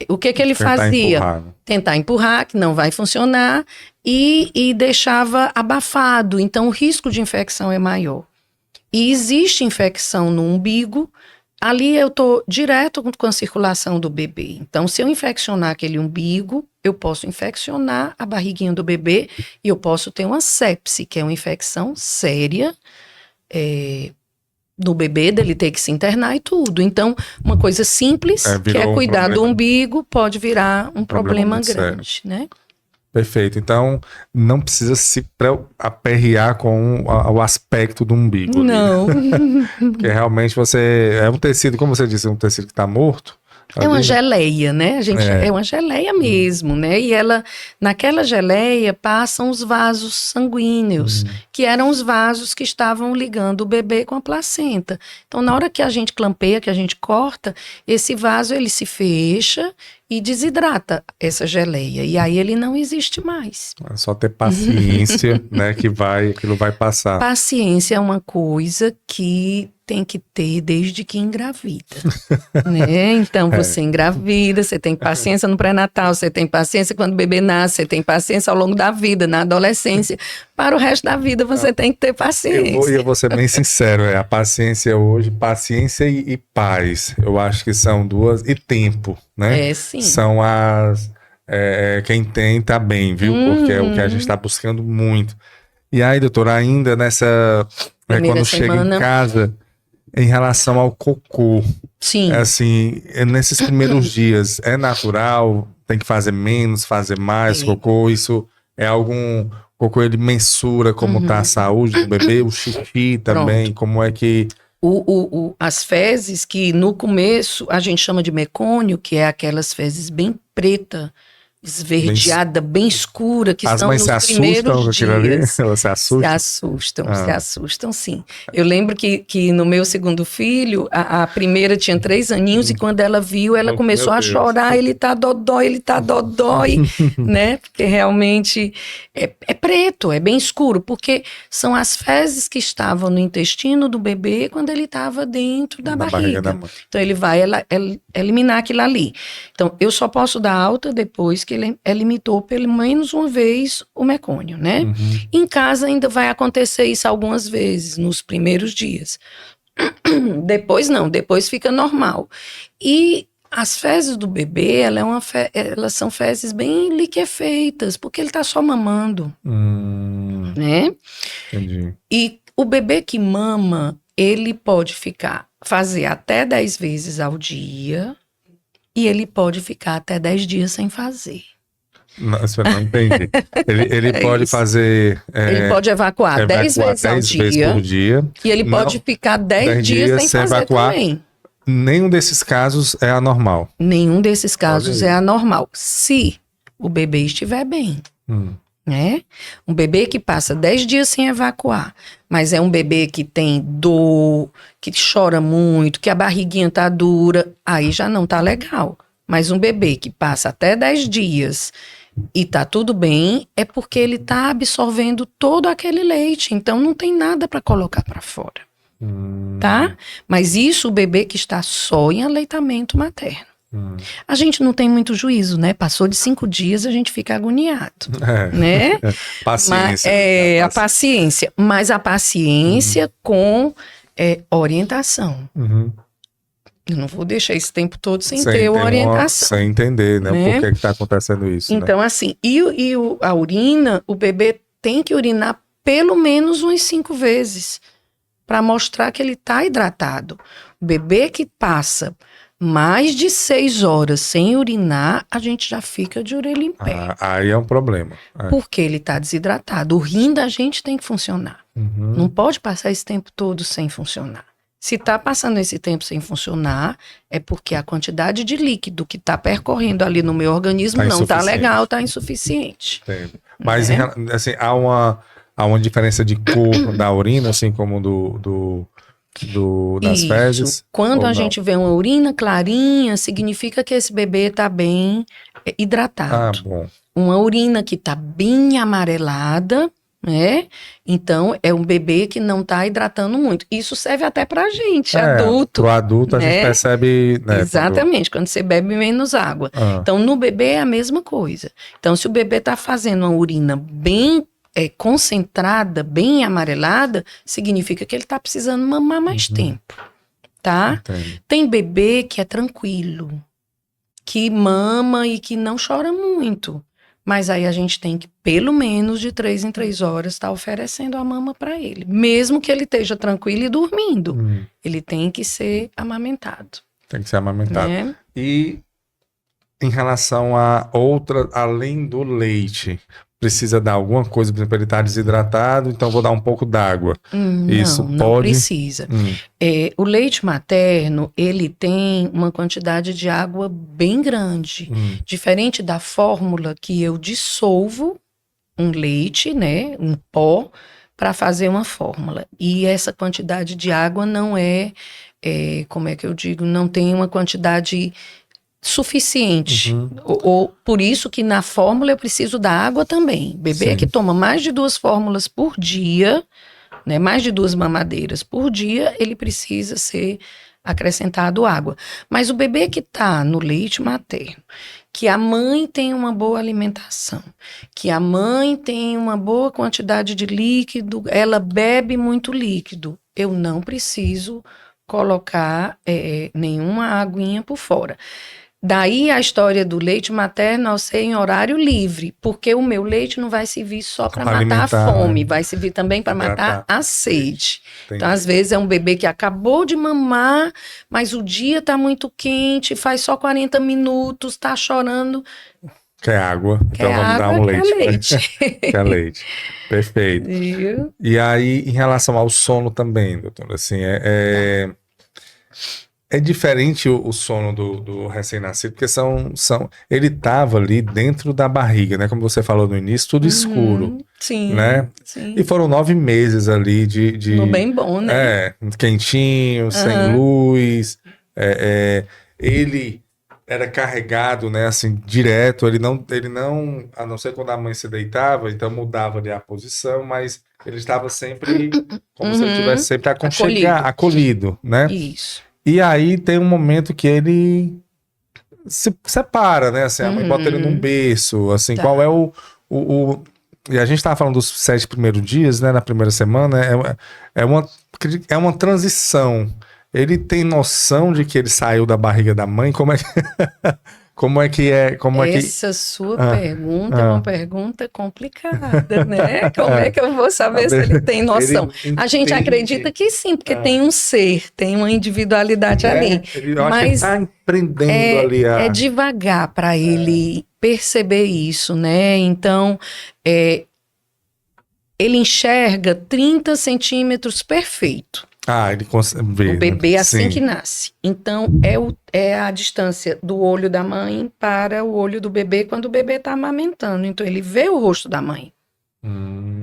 O que ele fazia? Tentar empurrar, que não vai funcionar, e deixava abafado. Então, o risco de infecção é maior. E existe infecção no umbigo ali eu tô direto com a circulação do bebê. Então, se eu infeccionar aquele umbigo, eu posso infeccionar a barriguinha do bebê e eu posso ter uma sepse, que é uma infecção séria, do bebê, dele ter que se internar e tudo. Então, uma coisa simples, que é cuidar do umbigo, pode virar um problema grande, né? Perfeito. Então, não precisa se aperrear com o aspecto do umbigo. Não. Porque realmente é um tecido, como você disse, um tecido que está morto. É uma geleia, né? É uma geleia mesmo, né? E naquela geleia passam os vasos sanguíneos, que eram os vasos que estavam ligando o bebê com a placenta. Então, na hora que a gente clampeia, que a gente corta, esse vaso ele se fecha e desidrata essa geleia. E aí ele não existe mais. É só ter paciência, né? Que aquilo vai passar. Paciência é uma coisa que tem que ter desde que engravida, né? Então, você engravida, você tem paciência no pré-natal, você tem paciência quando o bebê nasce, você tem paciência ao longo da vida, na adolescência. Para o resto da vida, você tem que ter paciência. Eu vou ser bem sincero, a paciência hoje, paciência e paz, eu acho que são duas, e tempo, né? Sim. São quem tem tá bem, viu? Porque é o que a gente está buscando muito. E aí, doutora, ainda quando chega em casa, em relação ao cocô. Sim. Assim, nesses primeiros dias, é natural? Tem que fazer menos, fazer mais cocô? Isso é algum... Cocô, ele mensura como tá a saúde do bebê? O xixi também? Pronto. Como é que... As fezes que no começo a gente chama de mecônio, que é aquelas fezes bem preta, esverdeada, bem escura, que estão nos primeiros dias. Elas se assustam? Se assustam sim. Eu lembro que no meu segundo filho, a primeira tinha 3 aninhos e quando ela viu, ela começou a chorar, ele tá dodói, né? Porque realmente é preto, é bem escuro, porque são as fezes que estavam no intestino do bebê quando ele estava dentro da barriga da mãe. Então ele vai eliminar aquilo ali. Então eu só posso dar alta depois que ele eliminou pelo menos uma vez o mecônio, né? Em casa ainda vai acontecer isso algumas vezes, nos primeiros dias. Depois não, depois fica normal. E as fezes do bebê, elas são fezes bem liquefeitas, porque ele está só mamando, né? Entendi. E o bebê que mama, ele pode fazer até 10 vezes ao dia, e ele pode ficar até 10 dias sem fazer. Nossa, eu não entendi. Ele pode fazer... ele pode evacuar 10 vezes ao dia. Por dia. E ele pode ficar 10 dias sem fazer evacuar. Também. Nenhum desses casos é anormal. Nenhum desses casos é anormal. Se o bebê estiver bem. Né? Um bebê que passa 10 dias sem evacuar, mas é um bebê que tem dor, que chora muito, que a barriguinha tá dura, aí já não tá legal. Mas um bebê que passa até 10 dias e tá tudo bem, é porque ele tá absorvendo todo aquele leite, então não tem nada para colocar para fora, tá? Mas isso o bebê que está só em aleitamento materno. A gente não tem muito juízo, né? Passou de 5 dias, a gente fica agoniado, né? Paciência. A paciência. Mas a paciência com orientação. Eu não vou deixar esse tempo todo sem ter uma orientação. Sem entender, né? Por que está acontecendo isso. Então, assim, a urina, o bebê tem que urinar pelo menos umas 5 vezes para mostrar que ele está hidratado. O bebê que passa mais de 6 horas sem urinar, a gente já fica de orelha em pé. Aí é um problema. Porque ele está desidratado. O rim da gente tem que funcionar. Não pode passar esse tempo todo sem funcionar. Se está passando esse tempo sem funcionar, é porque a quantidade de líquido que está percorrendo ali no meu organismo não está legal, está insuficiente. Entendo. Mas assim, há uma diferença de cor da urina, assim como das fezes? Quando a gente vê uma urina clarinha, significa que esse bebê está bem hidratado. Bom. Uma urina que está bem amarelada, né? Então, é um bebê que não está hidratando muito. Isso serve até pra gente, adulto. Pro adulto, a gente percebe... Né, exatamente, quando você bebe menos água. Então, no bebê é a mesma coisa. Então, se o bebê está fazendo uma urina bem concentrada, bem amarelada, significa que ele está precisando mamar mais tempo. tá? Entendo. Tem bebê que é tranquilo, que mama e que não chora muito. Mas aí a gente tem que, pelo menos de 3 em 3 horas, estar oferecendo a mama para ele. Mesmo que ele esteja tranquilo e dormindo. Ele tem que ser amamentado. Tem que ser amamentado. Né? E em relação a outra, além do leite, precisa dar alguma coisa, por exemplo, ele está desidratado, então vou dar um pouco d'água. Isso Não pode... precisa. O leite materno, ele tem uma quantidade de água bem grande. Diferente da fórmula que eu dissolvo um leite, né, um pó, para fazer uma fórmula. E essa quantidade de água não como é que eu digo, não tem uma quantidade suficiente. Ou por isso que na fórmula eu preciso da água também. Bebê que toma mais de 2 fórmulas por dia, né, mais de 2 mamadeiras por dia, ele precisa ser acrescentado água. Mas o bebê que está no leite materno, que a mãe tem uma boa alimentação, que a mãe tem uma boa quantidade de líquido, ela bebe muito líquido, eu não preciso colocar nenhuma aguinha por fora. Daí a história do leite materno ao ser em horário livre, porque o meu leite não vai servir só para matar a fome, vai servir também para matar a sede. Entendi. Então, às vezes, é um bebê que acabou de mamar, mas o dia está muito quente, faz só 40 minutos, está chorando. Quer água, então vamos dar um leite. Quer leite. Quer leite. Perfeito. E aí, em relação ao sono também, doutora, assim, é diferente o sono do recém-nascido, porque ele estava ali dentro da barriga, né? Como você falou no início, tudo escuro. Sim, né? Sim. E foram 9 meses ali de no bem bom, né? Quentinho, sem luz. Ele era carregado, né? Assim, direto. Ele não, a não ser quando a mãe se deitava, então mudava ali a posição, mas ele estava sempre como se ele estivesse sempre acolhido, né? Isso. E aí tem um momento que ele se separa, né? Assim, a mãe bota ele num berço, assim, qual é o... E a gente estava falando dos 7 primeiros dias, né? Na primeira semana, é uma transição. Ele tem noção de que ele saiu da barriga da mãe? Essa sua pergunta é uma pergunta complicada, né? Como é que eu vou saber se ele tem noção? A gente acredita que sim, porque tem um ser, tem uma individualidade ali. Eu acho que ele está empreendendo ali. É devagar para ele perceber isso, né? Então, ele enxerga 30 centímetros perfeito. Ele consegue ver. O bebê assim que nasce. Então, é a distância do olho da mãe para o olho do bebê quando o bebê está amamentando. Então, ele vê o rosto da mãe.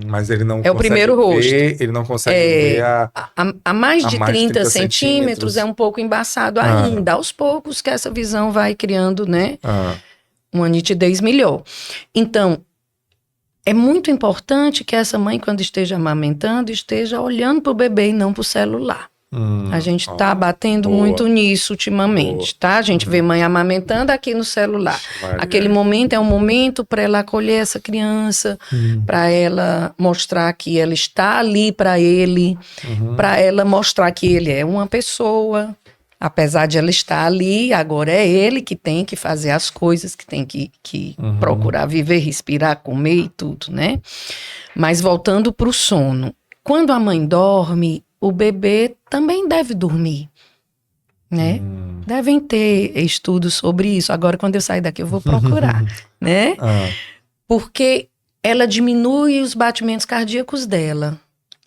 Mas ele não consegue o primeiro rosto. Ele não consegue ver a mais de 30 centímetros é um pouco embaçado ainda. Aos poucos que essa visão vai criando, né? Uma nitidez melhor. Então, é muito importante que essa mãe, quando esteja amamentando, esteja olhando para o bebê e não para o celular. A gente está batendo muito nisso ultimamente, tá? A gente vê mãe amamentando aqui no celular. Aquele momento é um momento para ela acolher essa criança, para ela mostrar que ela está ali para ele, para ela mostrar que ele é uma pessoa. Apesar de ela estar ali, agora é ele que tem que fazer as coisas, que tem que procurar viver, respirar, comer e tudo, né? Mas voltando para o sono. Quando a mãe dorme, o bebê também deve dormir, né? Devem ter estudos sobre isso. Agora, quando eu sair daqui, eu vou procurar, né? Porque ela diminui os batimentos cardíacos dela.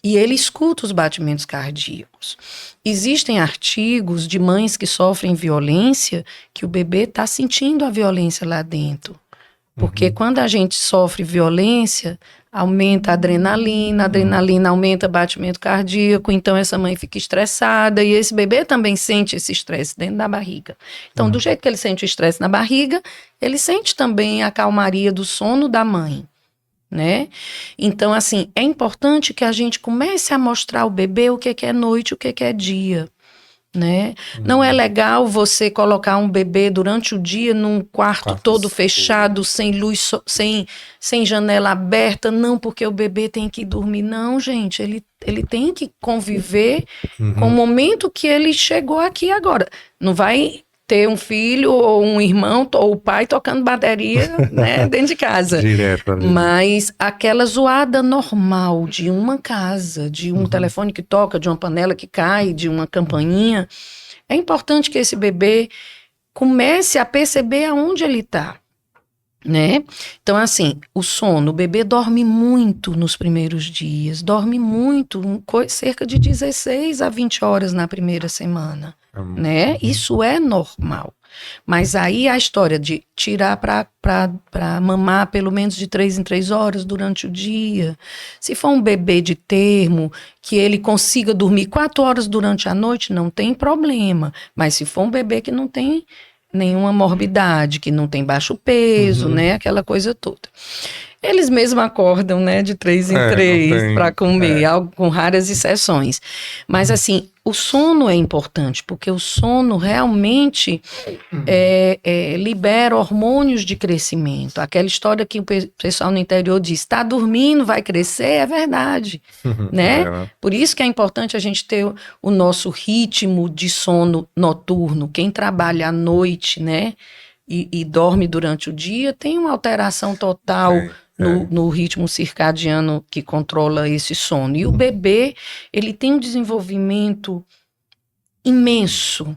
E ele escuta os batimentos cardíacos. Existem artigos de mães que sofrem violência que o bebê está sentindo a violência lá dentro. Porque quando a gente sofre violência, aumenta a adrenalina aumenta o batimento cardíaco, então essa mãe fica estressada e esse bebê também sente esse estresse dentro da barriga. Então, do jeito que ele sente o estresse na barriga, ele sente também a calmaria do sono da mãe. Né? Então, assim, é importante que a gente comece a mostrar ao bebê o que é noite, o que é dia, né? Não é legal você colocar um bebê durante o dia num quarto todo fechado, sem luz, sem janela aberta, não, porque o bebê tem que dormir. Não, gente, ele ele tem que conviver com o momento que ele chegou aqui agora. Não vai ter um filho ou um irmão ou o pai tocando bateria, né, dentro de casa. Direto ali. Mas aquela zoada normal de uma casa, de um telefone que toca, de uma panela que cai, de uma campainha, é importante que esse bebê comece a perceber aonde ele está, né? Então, assim, o sono, o bebê dorme muito nos primeiros dias, dorme muito, cerca de 16 a 20 horas na primeira semana, né? Isso é normal. Mas aí a história de tirar para mamar pelo menos de 3 em 3 horas durante o dia. Se for um bebê de termo, que ele consiga dormir 4 horas durante a noite, não tem problema. Mas se for um bebê que não tem nenhuma morbidade, que não tem baixo peso, né? Aquela coisa toda. Eles mesmos acordam, né? De 3 em 3 para comer, algo com raras exceções. Mas, assim, o sono é importante, porque o sono realmente libera hormônios de crescimento. Aquela história que o pessoal no interior diz, está dormindo, vai crescer, é verdade, né? Por isso que é importante a gente ter o nosso ritmo de sono noturno. Quem trabalha à noite, né? E dorme durante o dia, tem uma alteração total no ritmo circadiano que controla esse sono. E o bebê, ele tem um desenvolvimento imenso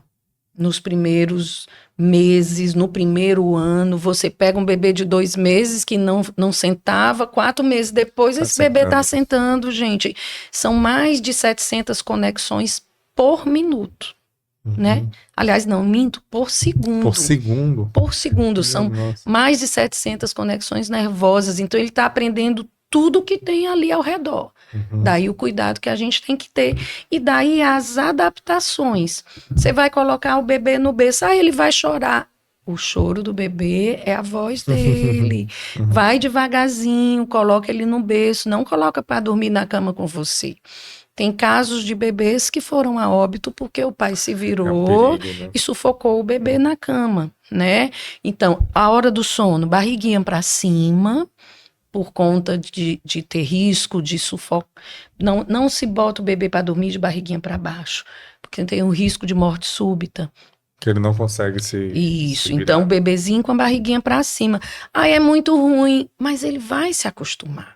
nos primeiros meses, no primeiro ano. Você pega um bebê de 2 meses que não sentava, 4 meses depois esse bebê está sentando, gente. São mais de 700 conexões por minuto. Né? Aliás, não, minto, por segundo. Por segundo? Por segundo, são mais de 700 conexões nervosas, então ele está aprendendo tudo que tem ali ao redor. Daí o cuidado que a gente tem que ter, e daí as adaptações. Você vai colocar o bebê no berço, ele vai chorar. O choro do bebê é a voz dele. Vai devagarzinho, coloca ele no berço, não coloca para dormir na cama com você. Tem casos de bebês que foram a óbito porque o pai se virou e sufocou o bebê na cama, né? Então, a hora do sono, barriguinha para cima, por conta de ter risco de sufoco. Não se bota o bebê para dormir de barriguinha para baixo, porque tem um risco de morte súbita. Que ele não consegue se Isso, se então o bebezinho com a barriguinha para cima. É muito ruim, mas ele vai se acostumar.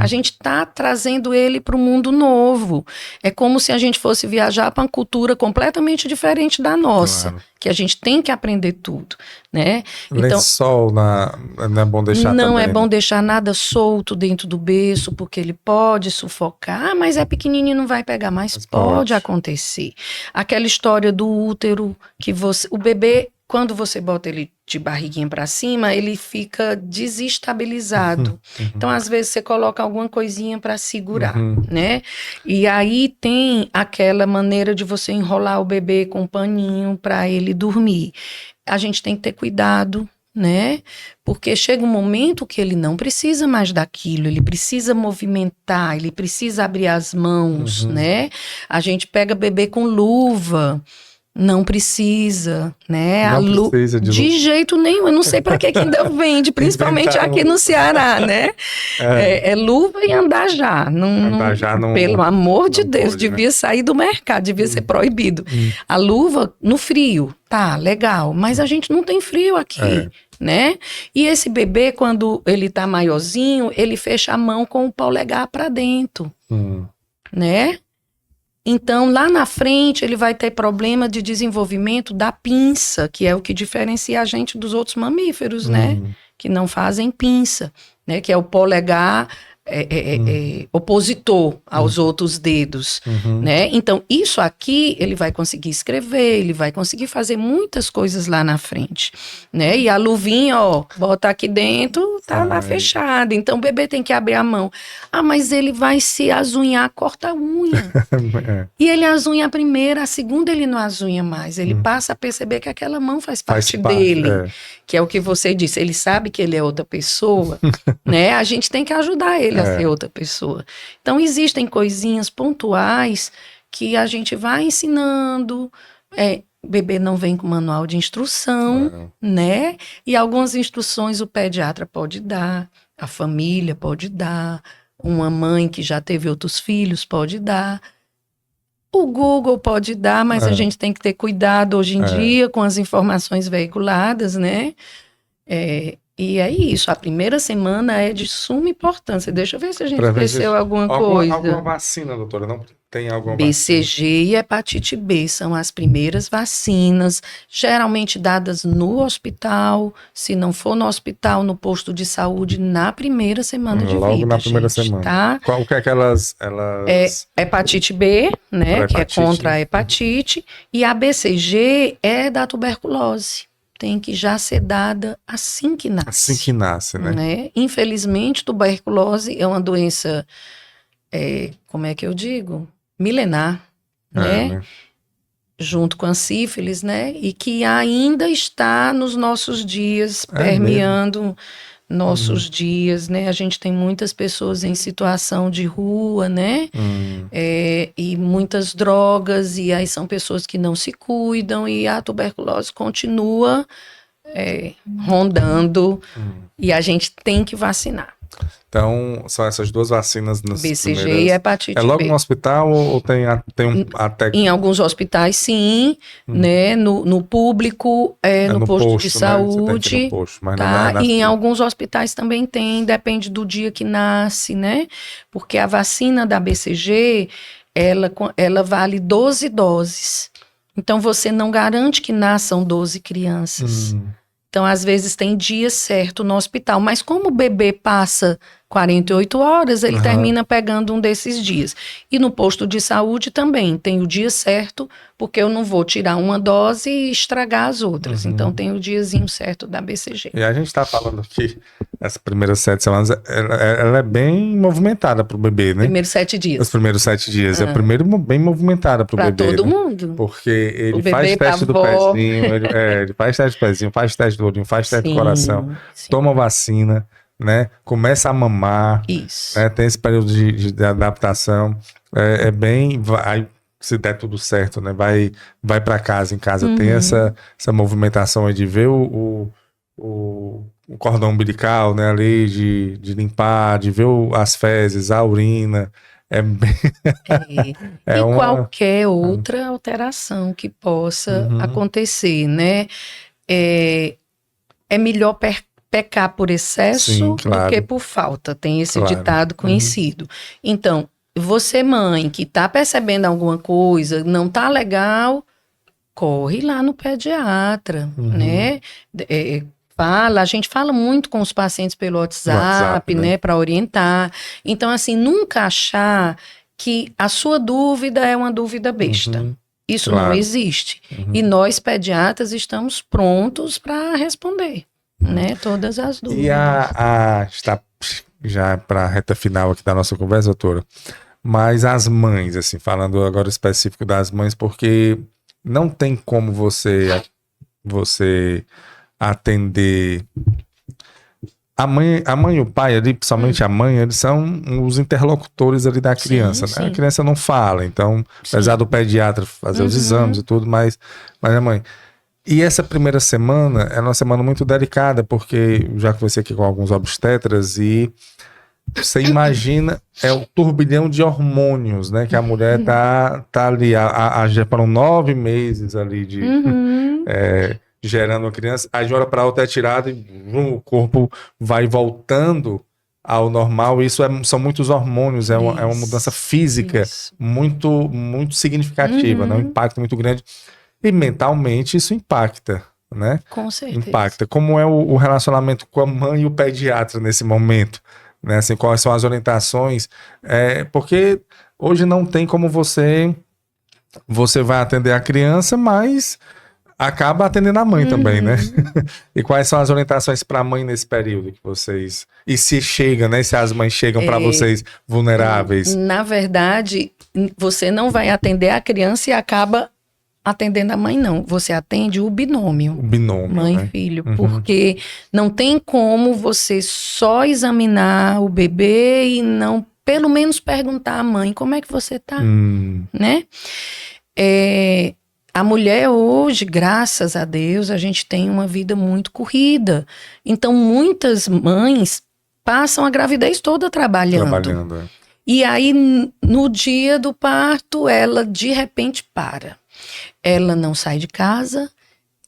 A gente está trazendo ele para um mundo novo. É como se a gente fosse viajar para uma cultura completamente diferente da nossa, que a gente tem que aprender tudo, né? Então, lençol não é bom deixar não também, é bom deixar nada solto dentro do berço, porque ele pode sufocar, mas é pequenininho, não vai pegar, mas pode acontecer. Aquela história do útero, que o bebê, quando você bota ele de barriguinha para cima, ele fica desestabilizado. Então, às vezes, você coloca alguma coisinha para segurar, né? E aí tem aquela maneira de você enrolar o bebê com um paninho para ele dormir. A gente tem que ter cuidado, né? Porque chega um momento que ele não precisa mais daquilo, ele precisa movimentar, ele precisa abrir as mãos, né? A gente pega bebê com luva. Não precisa, né? Não precisa de jeito nenhum. Eu não sei para que ainda vende, principalmente aqui no Ceará, né? É luva e andar já. Andar já não, pelo amor de Deus, pode, devia sair do mercado, devia ser proibido. A luva no frio, tá, legal, mas a gente não tem frio aqui, né? E esse bebê, quando ele tá maiorzinho, ele fecha a mão com o polegar para dentro, né? Então, lá na frente, ele vai ter problema de desenvolvimento da pinça, que é o que diferencia a gente dos outros mamíferos, né? Que não fazem pinça, né? Que é o polegar opositor aos outros dedos, né? Então, isso aqui, ele vai conseguir escrever, ele vai conseguir fazer muitas coisas lá na frente, né? E a luvinha, ó, bota aqui dentro, tá lá fechada. Então, o bebê tem que abrir a mão. Mas ele vai se azunhar, corta a unha. E ele azunha a primeira, a segunda ele não azunha mais. Ele passa a perceber que aquela mão faz parte dele, que é o que você disse. Ele sabe que ele é outra pessoa, né? A gente tem que ajudar ele a ser outra pessoa. Então, existem coisinhas pontuais que a gente vai ensinando. O bebê não vem com manual de instrução, né? E algumas instruções o pediatra pode dar, a família pode dar, uma mãe que já teve outros filhos pode dar. O Google pode dar, mas a gente tem que ter cuidado hoje em dia com as informações veiculadas, né? E é isso, a primeira semana é de suma importância. Deixa eu ver se a gente esqueceu alguma coisa. Alguma vacina, doutora? Não tem alguma BCG vacina? e hepatite B são as primeiras vacinas, geralmente dadas no hospital, se não for no hospital, no posto de saúde, na primeira semana de vida. Logo na primeira semana. Tá? Qual que é aquelas... Hepatite B, né, que é contra a hepatite, e a BCG é da tuberculose. Tem que já ser dada assim que nasce. Assim que nasce, né? Infelizmente, tuberculose é uma doença, como é que eu digo? Milenar, né? Junto com a sífilis, né? E que ainda está nos nossos dias, permeando nossos dias, né? A gente tem muitas pessoas em situação de rua, né? E muitas drogas, e aí são pessoas que não se cuidam, e a tuberculose continua rondando, e a gente tem que vacinar. Então, são essas duas vacinas nas BCG primeiras... e hepatite B. É logo no hospital ou tem até... Em alguns hospitais, sim, né? No público, no posto de saúde, né? No posto, mas tá? E em alguns hospitais também tem, depende do dia que nasce, né? Porque a vacina da BCG, ela vale 12 doses. Então, você não garante que nasçam 12 crianças. Então, às vezes, tem dia certo no hospital. Mas como o bebê passa 48 horas, ele termina pegando um desses dias. E no posto de saúde também tem o dia certo, porque eu não vou tirar uma dose e estragar as outras. Então, tem o diazinho certo da BCG. E a gente está falando aqui, essas primeiras 7 semanas, ela é bem movimentada para o bebê, né? Primeiros 7 dias. Os primeiros 7 dias. É primeiro bem movimentada para o bebê. Para todo né? mundo. Porque ele faz teste do pezinho, ele faz teste do pezinho, faz teste do olhinho, faz teste do coração, toma vacina, né? Começa a mamar. Isso. Né? Tem esse período de adaptação. É bem... se der tudo certo, né? Vai para casa, em casa tem essa movimentação aí de ver o cordão umbilical, né? Ali de limpar, de ver as fezes, a urina. Qualquer outra alteração que possa acontecer, né? É melhor pecar por excesso do que por falta. Tem esse ditado conhecido. Então, você, mãe, que está percebendo alguma coisa, não está legal, corre lá no pediatra, né? A gente fala muito com os pacientes pelo WhatsApp, né? Para orientar. Então, assim, nunca achar que a sua dúvida é uma dúvida besta. Isso não existe. E nós, pediatras, estamos prontos para responder, né? Todas as dúvidas. E está já para a reta final aqui da nossa conversa, doutora, mas as mães, assim, falando agora específico das mães, porque não tem como você atender a mãe e o pai ali, principalmente a mãe, eles são os interlocutores ali da criança, né? A criança não fala, então, apesar do pediatra fazer os exames e tudo, mas a mãe... E essa primeira semana é uma semana muito delicada, porque já conversei aqui com alguns obstetras e você imagina, é o turbilhão de hormônios, né? Que a mulher tá ali, já foram 9 meses ali de gerando uma criança, aí de uma hora para outra é tirado e o corpo vai voltando ao normal. Isso são muitos hormônios, é uma mudança física muito, muito significativa, né? Um impacto muito grande. E mentalmente isso impacta, né? Com certeza. Impacta. Como é o relacionamento com a mãe e o pediatra nesse momento? Né? Assim, quais são as orientações? Porque hoje não tem como você vai atender a criança, mas acaba atendendo a mãe também, né? E quais são as orientações para a mãe nesse período que vocês... E se chega, né? Se as mães chegam para vocês vulneráveis? Na verdade, você não vai atender a criança e acaba atendendo a mãe, não. Você atende o binômio. O binômio, mãe e filho. Porque não tem como você só examinar o bebê e não, pelo menos, perguntar à mãe como é que você tá, né? A mulher hoje, graças a Deus, a gente tem uma vida muito corrida. Então, muitas mães passam a gravidez toda trabalhando. E aí, no dia do parto, ela de repente para. Ela não sai de casa,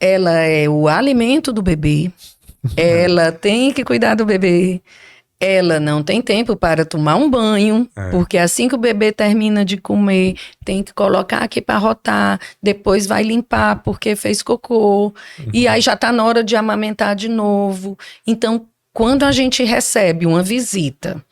ela é o alimento do bebê, ela tem que cuidar do bebê, ela não tem tempo para tomar um banho, porque assim que o bebê termina de comer, tem que colocar aqui para rotar, depois vai limpar porque fez cocô, e aí já está na hora de amamentar de novo. Então, quando a gente recebe uma visita,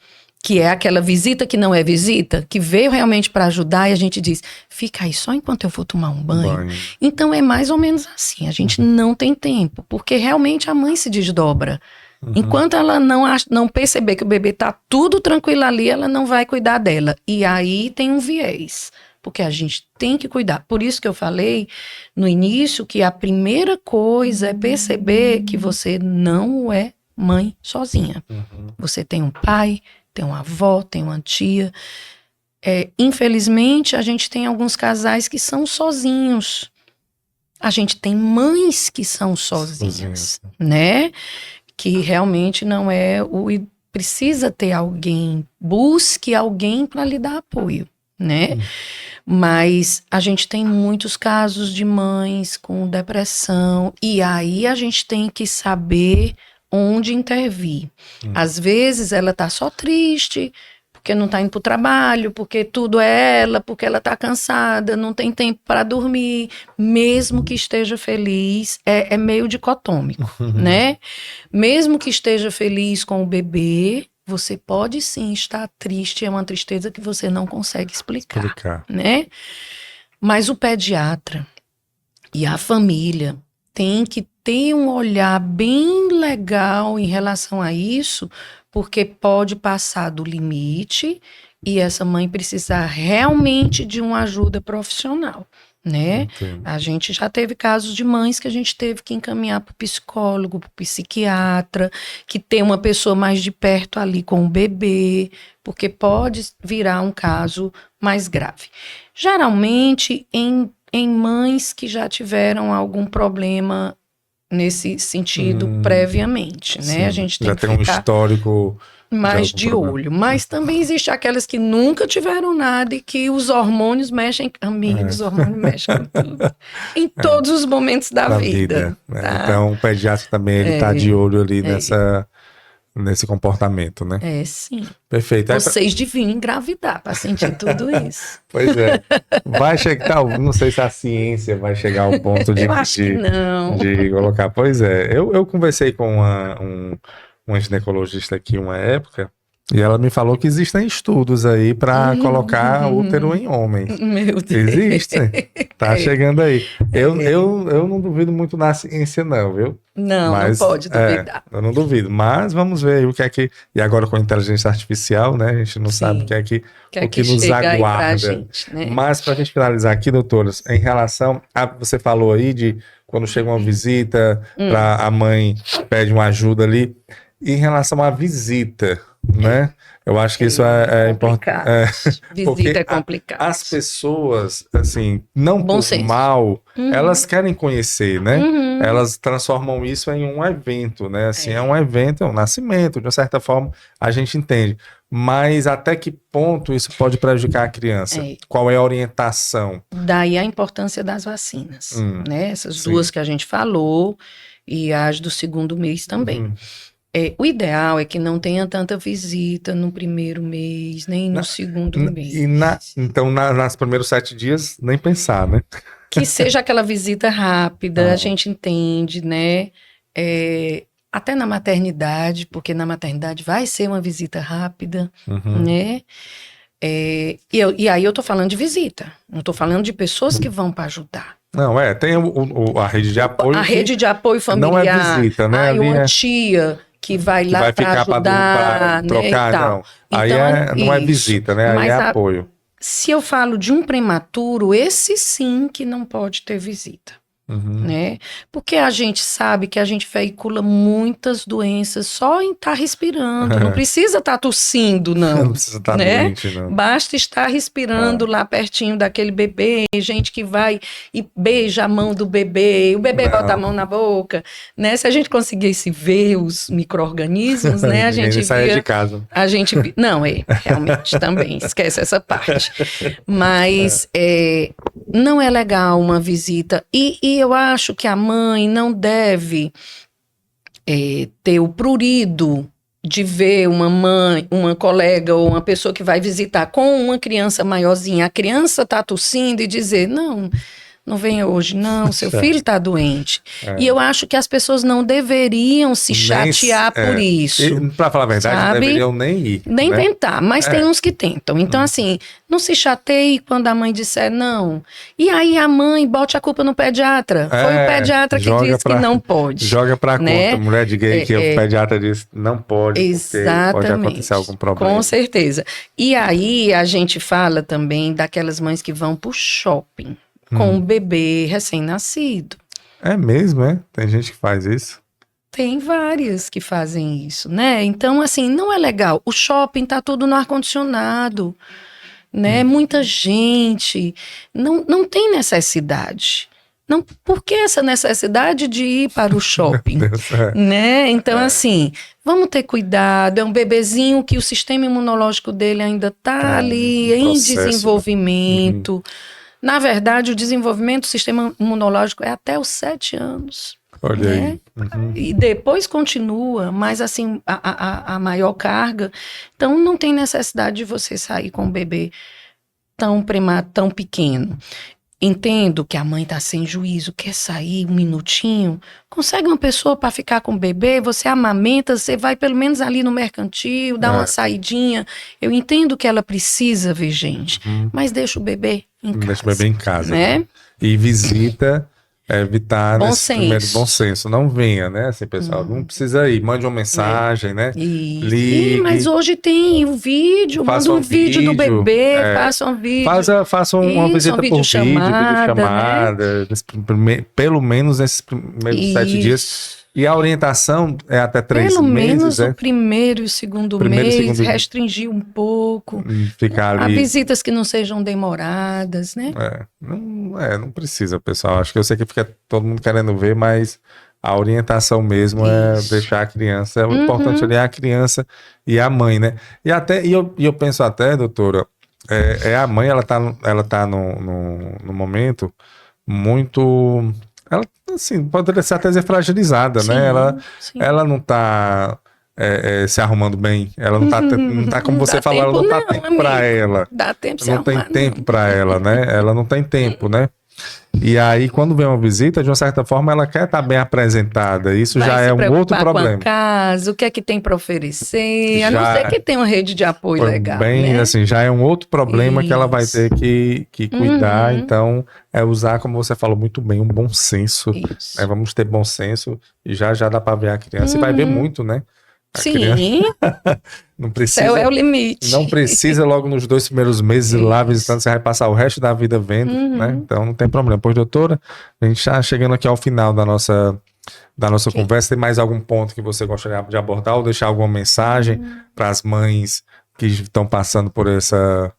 que é aquela visita que não é visita, que veio realmente para ajudar, e a gente diz, fica aí só enquanto eu vou tomar um banho. Então é mais ou menos assim, a gente não tem tempo, porque realmente a mãe se desdobra. Enquanto ela não perceber que o bebê tá tudo tranquilo ali, ela não vai cuidar dela. E aí tem um viés, porque a gente tem que cuidar. Por isso que eu falei no início que a primeira coisa é perceber que você não é mãe sozinha. Você tem um pai, tem uma avó, tem uma tia. Infelizmente, a gente tem alguns casais que são sozinhos. A gente tem mães que são sozinhas, né? Que realmente não é o... Precisa ter alguém, busque alguém para lhe dar apoio, né? Mas a gente tem muitos casos de mães com depressão, e aí a gente tem que saber onde intervir. Às vezes ela tá só triste, porque não tá indo pro trabalho, porque tudo é ela, porque ela tá cansada, não tem tempo para dormir, mesmo que esteja feliz, é meio dicotômico, né? Mesmo que esteja feliz com o bebê, você pode sim estar triste, é uma tristeza que você não consegue explicar. Né? Mas o pediatra e a família tem que ter um olhar bem legal em relação a isso, porque pode passar do limite e essa mãe precisar realmente de uma ajuda profissional, né? A gente já teve casos de mães que a gente teve que encaminhar para o psicólogo, para o psiquiatra, que tem uma pessoa mais de perto ali com o bebê, porque pode virar um caso mais grave. Geralmente em mães que já tiveram algum problema nesse sentido previamente, né? Sim, a gente tem já que tem um histórico mais de olho. Mas também existe aquelas que nunca tiveram nada e que os hormônios mexem, os hormônios mexem com tudo. Em todos os momentos da vida. Tá? Então o pediatra também ele tá de olho ali nesse comportamento, né? Sim. Perfeito. Vocês deviam engravidar para sentir tudo isso. Pois é. Vai chegar, não sei se a ciência vai chegar ao ponto de, eu acho que não. de colocar. Pois é. Eu conversei com uma ginecologista aqui uma época e ela me falou que existem estudos aí para colocar útero em homens. Meu Deus. Existem. Tá chegando aí. Eu não duvido muito na ciência, não, viu? Não, mas, não pode duvidar. Eu não duvido. Mas vamos ver aí o que é que... E agora com a inteligência artificial, né? A gente não sabe o que é que nos aguarda. Gente, né? Mas para a gente finalizar aqui, doutoras, em relação a... Você falou aí de quando chega uma visita, para a mãe pede uma ajuda ali. Em relação à visita, né? Eu acho que isso é importante. Visita é complicado. As pessoas, assim, não por mal, elas querem conhecer, né? Elas transformam isso em um evento, né? Assim, é um evento, é um nascimento, de uma certa forma, a gente entende. Mas até que ponto isso pode prejudicar a criança? Qual é a orientação? Daí a importância das vacinas, né? Essas duas que a gente falou e as do segundo mês também. O ideal é que não tenha tanta visita no primeiro mês, nem no segundo mês. Então, nos primeiros 7 dias, nem pensar, né? Que seja aquela visita rápida, a gente entende, né? Até na maternidade, porque na maternidade vai ser uma visita rápida, né? E aí eu tô falando de visita, não tô falando de pessoas que vão para ajudar. Não, tem a rede de apoio. A rede de apoio familiar. Não é visita, né? Uma tia que vai lá para ajudar, pra trocar, né, e tal. não. Aí não é visita, né? Aí é apoio. Se eu falo de um prematuro, esse sim que não pode ter visita, né? Porque a gente sabe que a gente veicula muitas doenças só em estar respirando. Não precisa estar tossindo, não. Não precisa estar né? doente, não. Basta estar respirando lá pertinho daquele bebê. Gente que vai e beija a mão do bebê, o bebê bota a mão na boca, né? Se a gente conseguisse ver os micro-organismos, né? A gente saia de casa. A gente não, realmente também, esquece essa parte. Mas não é legal uma visita. E eu acho que a mãe não deve ter o prurido de ver uma mãe, uma colega ou uma pessoa que vai visitar com uma criança maiorzinha, a criança está tossindo e dizer, não venha hoje, não, seu filho está doente. E eu acho que as pessoas não deveriam se chatear por isso. Para falar a verdade, sabe? Não deveriam nem ir. Nem né? tentar, mas tem uns que tentam. Então, assim, não se chateie quando a mãe disser não. E aí a mãe bote a culpa no pediatra. Foi o pediatra que disse que não pode. Joga pra conta, mulher de gay, que o pediatra disse não pode, exatamente, porque pode acontecer algum problema. Com certeza. E aí a gente fala também daquelas mães que vão pro shopping com um bebê recém-nascido. É mesmo, é? Tem gente que faz isso? Tem várias que fazem isso, né? Então, assim, não é legal. O shopping tá tudo no ar-condicionado, né? Muita gente. Não tem necessidade. Não, por que essa necessidade de ir para o shopping? né? Então, assim, vamos ter cuidado. É um bebezinho que o sistema imunológico dele ainda está ali em desenvolvimento. Na verdade, o desenvolvimento do sistema imunológico é até os 7 anos. Olha né? aí. E depois continua, mas assim, a maior carga. Então, não tem necessidade de você sair com o bebê tão pequeno. Entendo que a mãe está sem juízo, quer sair um minutinho, consegue uma pessoa para ficar com o bebê, você amamenta, você vai pelo menos ali no mercantil, dá uma saidinha. Eu entendo que ela precisa ver gente, mas deixa o bebê em casa. Deixa o bebê em casa. Né? E visita, evitar bom nesse primeiro bom senso. Não venha, né? Assim, pessoal, não precisa ir. Mande uma mensagem, né? Ligue. Mas hoje tem o vídeo, manda um vídeo do bebê, faça um vídeo. Faça uma visita por vídeo chamada, né? Pelo menos nesses primeiros 7 dias. E a orientação é até 3 meses. Pelo menos o primeiro e o segundo mês, restringir um pouco. Ficar ali. Há visitas que não sejam demoradas, né? Não precisa, pessoal. Acho que eu sei que fica todo mundo querendo ver, mas a orientação mesmo é deixar a criança. O importante ali é a criança e a mãe, né? E eu penso até, doutora, a mãe, ela tá no momento muito... Ela, assim, poderia ser até dizer fragilizada, né? Ela não tá se arrumando bem. Ela não tá como você falou, ela não tá tempo pra ela. Dá tempo não tem tempo pra ela, né? Ela não tem tempo, né? E aí, quando vem uma visita, de uma certa forma, ela quer estar bem apresentada. Isso já é um outro problema. Com a casa, o que é que tem para oferecer, a não ser que tenha uma rede de apoio legal. Bem, né? assim, já é um outro problema que ela vai ter que cuidar. Então, usar, como você falou muito bem, um bom senso. Vamos ter bom senso e já dá para ver a criança. E vai ver muito, né? Sim. Não precisa, céu é o limite. Não precisa logo nos 2 primeiros meses ir lá visitando, você vai passar o resto da vida vendo, né? Então não tem problema. Pois, doutora, a gente está chegando aqui ao final da nossa conversa. Tem mais algum ponto que você gostaria de abordar ou deixar alguma mensagem para as mães que estão passando por essa...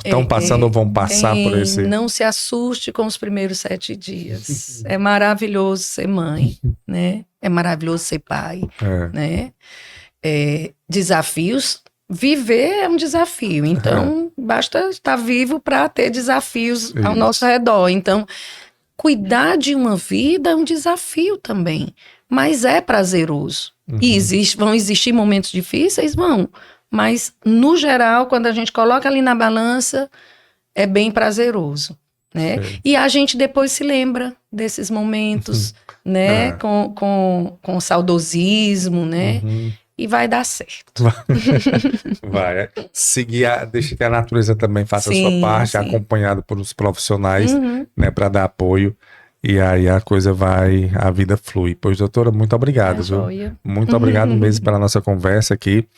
Estão passando ou vão passar por esse... Não se assuste com os primeiros 7 dias. É maravilhoso ser mãe, né? É maravilhoso ser pai, né? Desafios, viver é um desafio. Então, basta estar vivo para ter desafios ao nosso redor. Então, cuidar de uma vida é um desafio também, mas é prazeroso. E vão existir momentos difíceis? Vão. Mas, no geral, quando a gente coloca ali na balança, é bem prazeroso, né? E a gente depois se lembra desses momentos, né? Com saudosismo, né? E vai dar certo. Vai. Deixa que a natureza também faça a sua parte, acompanhado por os profissionais, né? Para dar apoio. E aí a vida flui. Pois, doutora, muito obrigado. Viu? Muito obrigado mesmo pela nossa conversa aqui.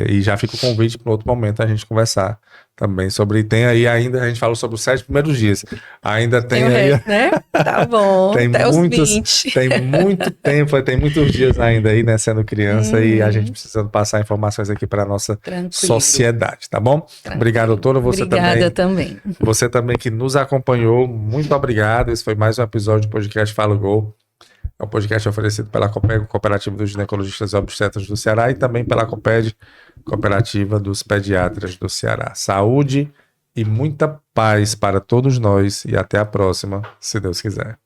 E já fica o convite para outro momento a gente conversar também sobre. Tem aí ainda, a gente falou sobre os 7 primeiros dias. Ainda tem o aí. resto, né? Tá bom. Tem até muitos, os 20. tem muito tempo, tem muitos dias ainda aí, né, sendo criança e a gente precisando passar informações aqui para a nossa sociedade, tá bom? Obrigado, doutora. Obrigada também. Você também que nos acompanhou, muito obrigado. Esse foi mais um episódio do podcast Fala Gol. É um podcast oferecido pela Copeg, Cooperativa dos Ginecologistas e Obstetras do Ceará, e também pela Coped, Cooperativa dos Pediatras do Ceará. Saúde e muita paz para todos nós e até a próxima, se Deus quiser.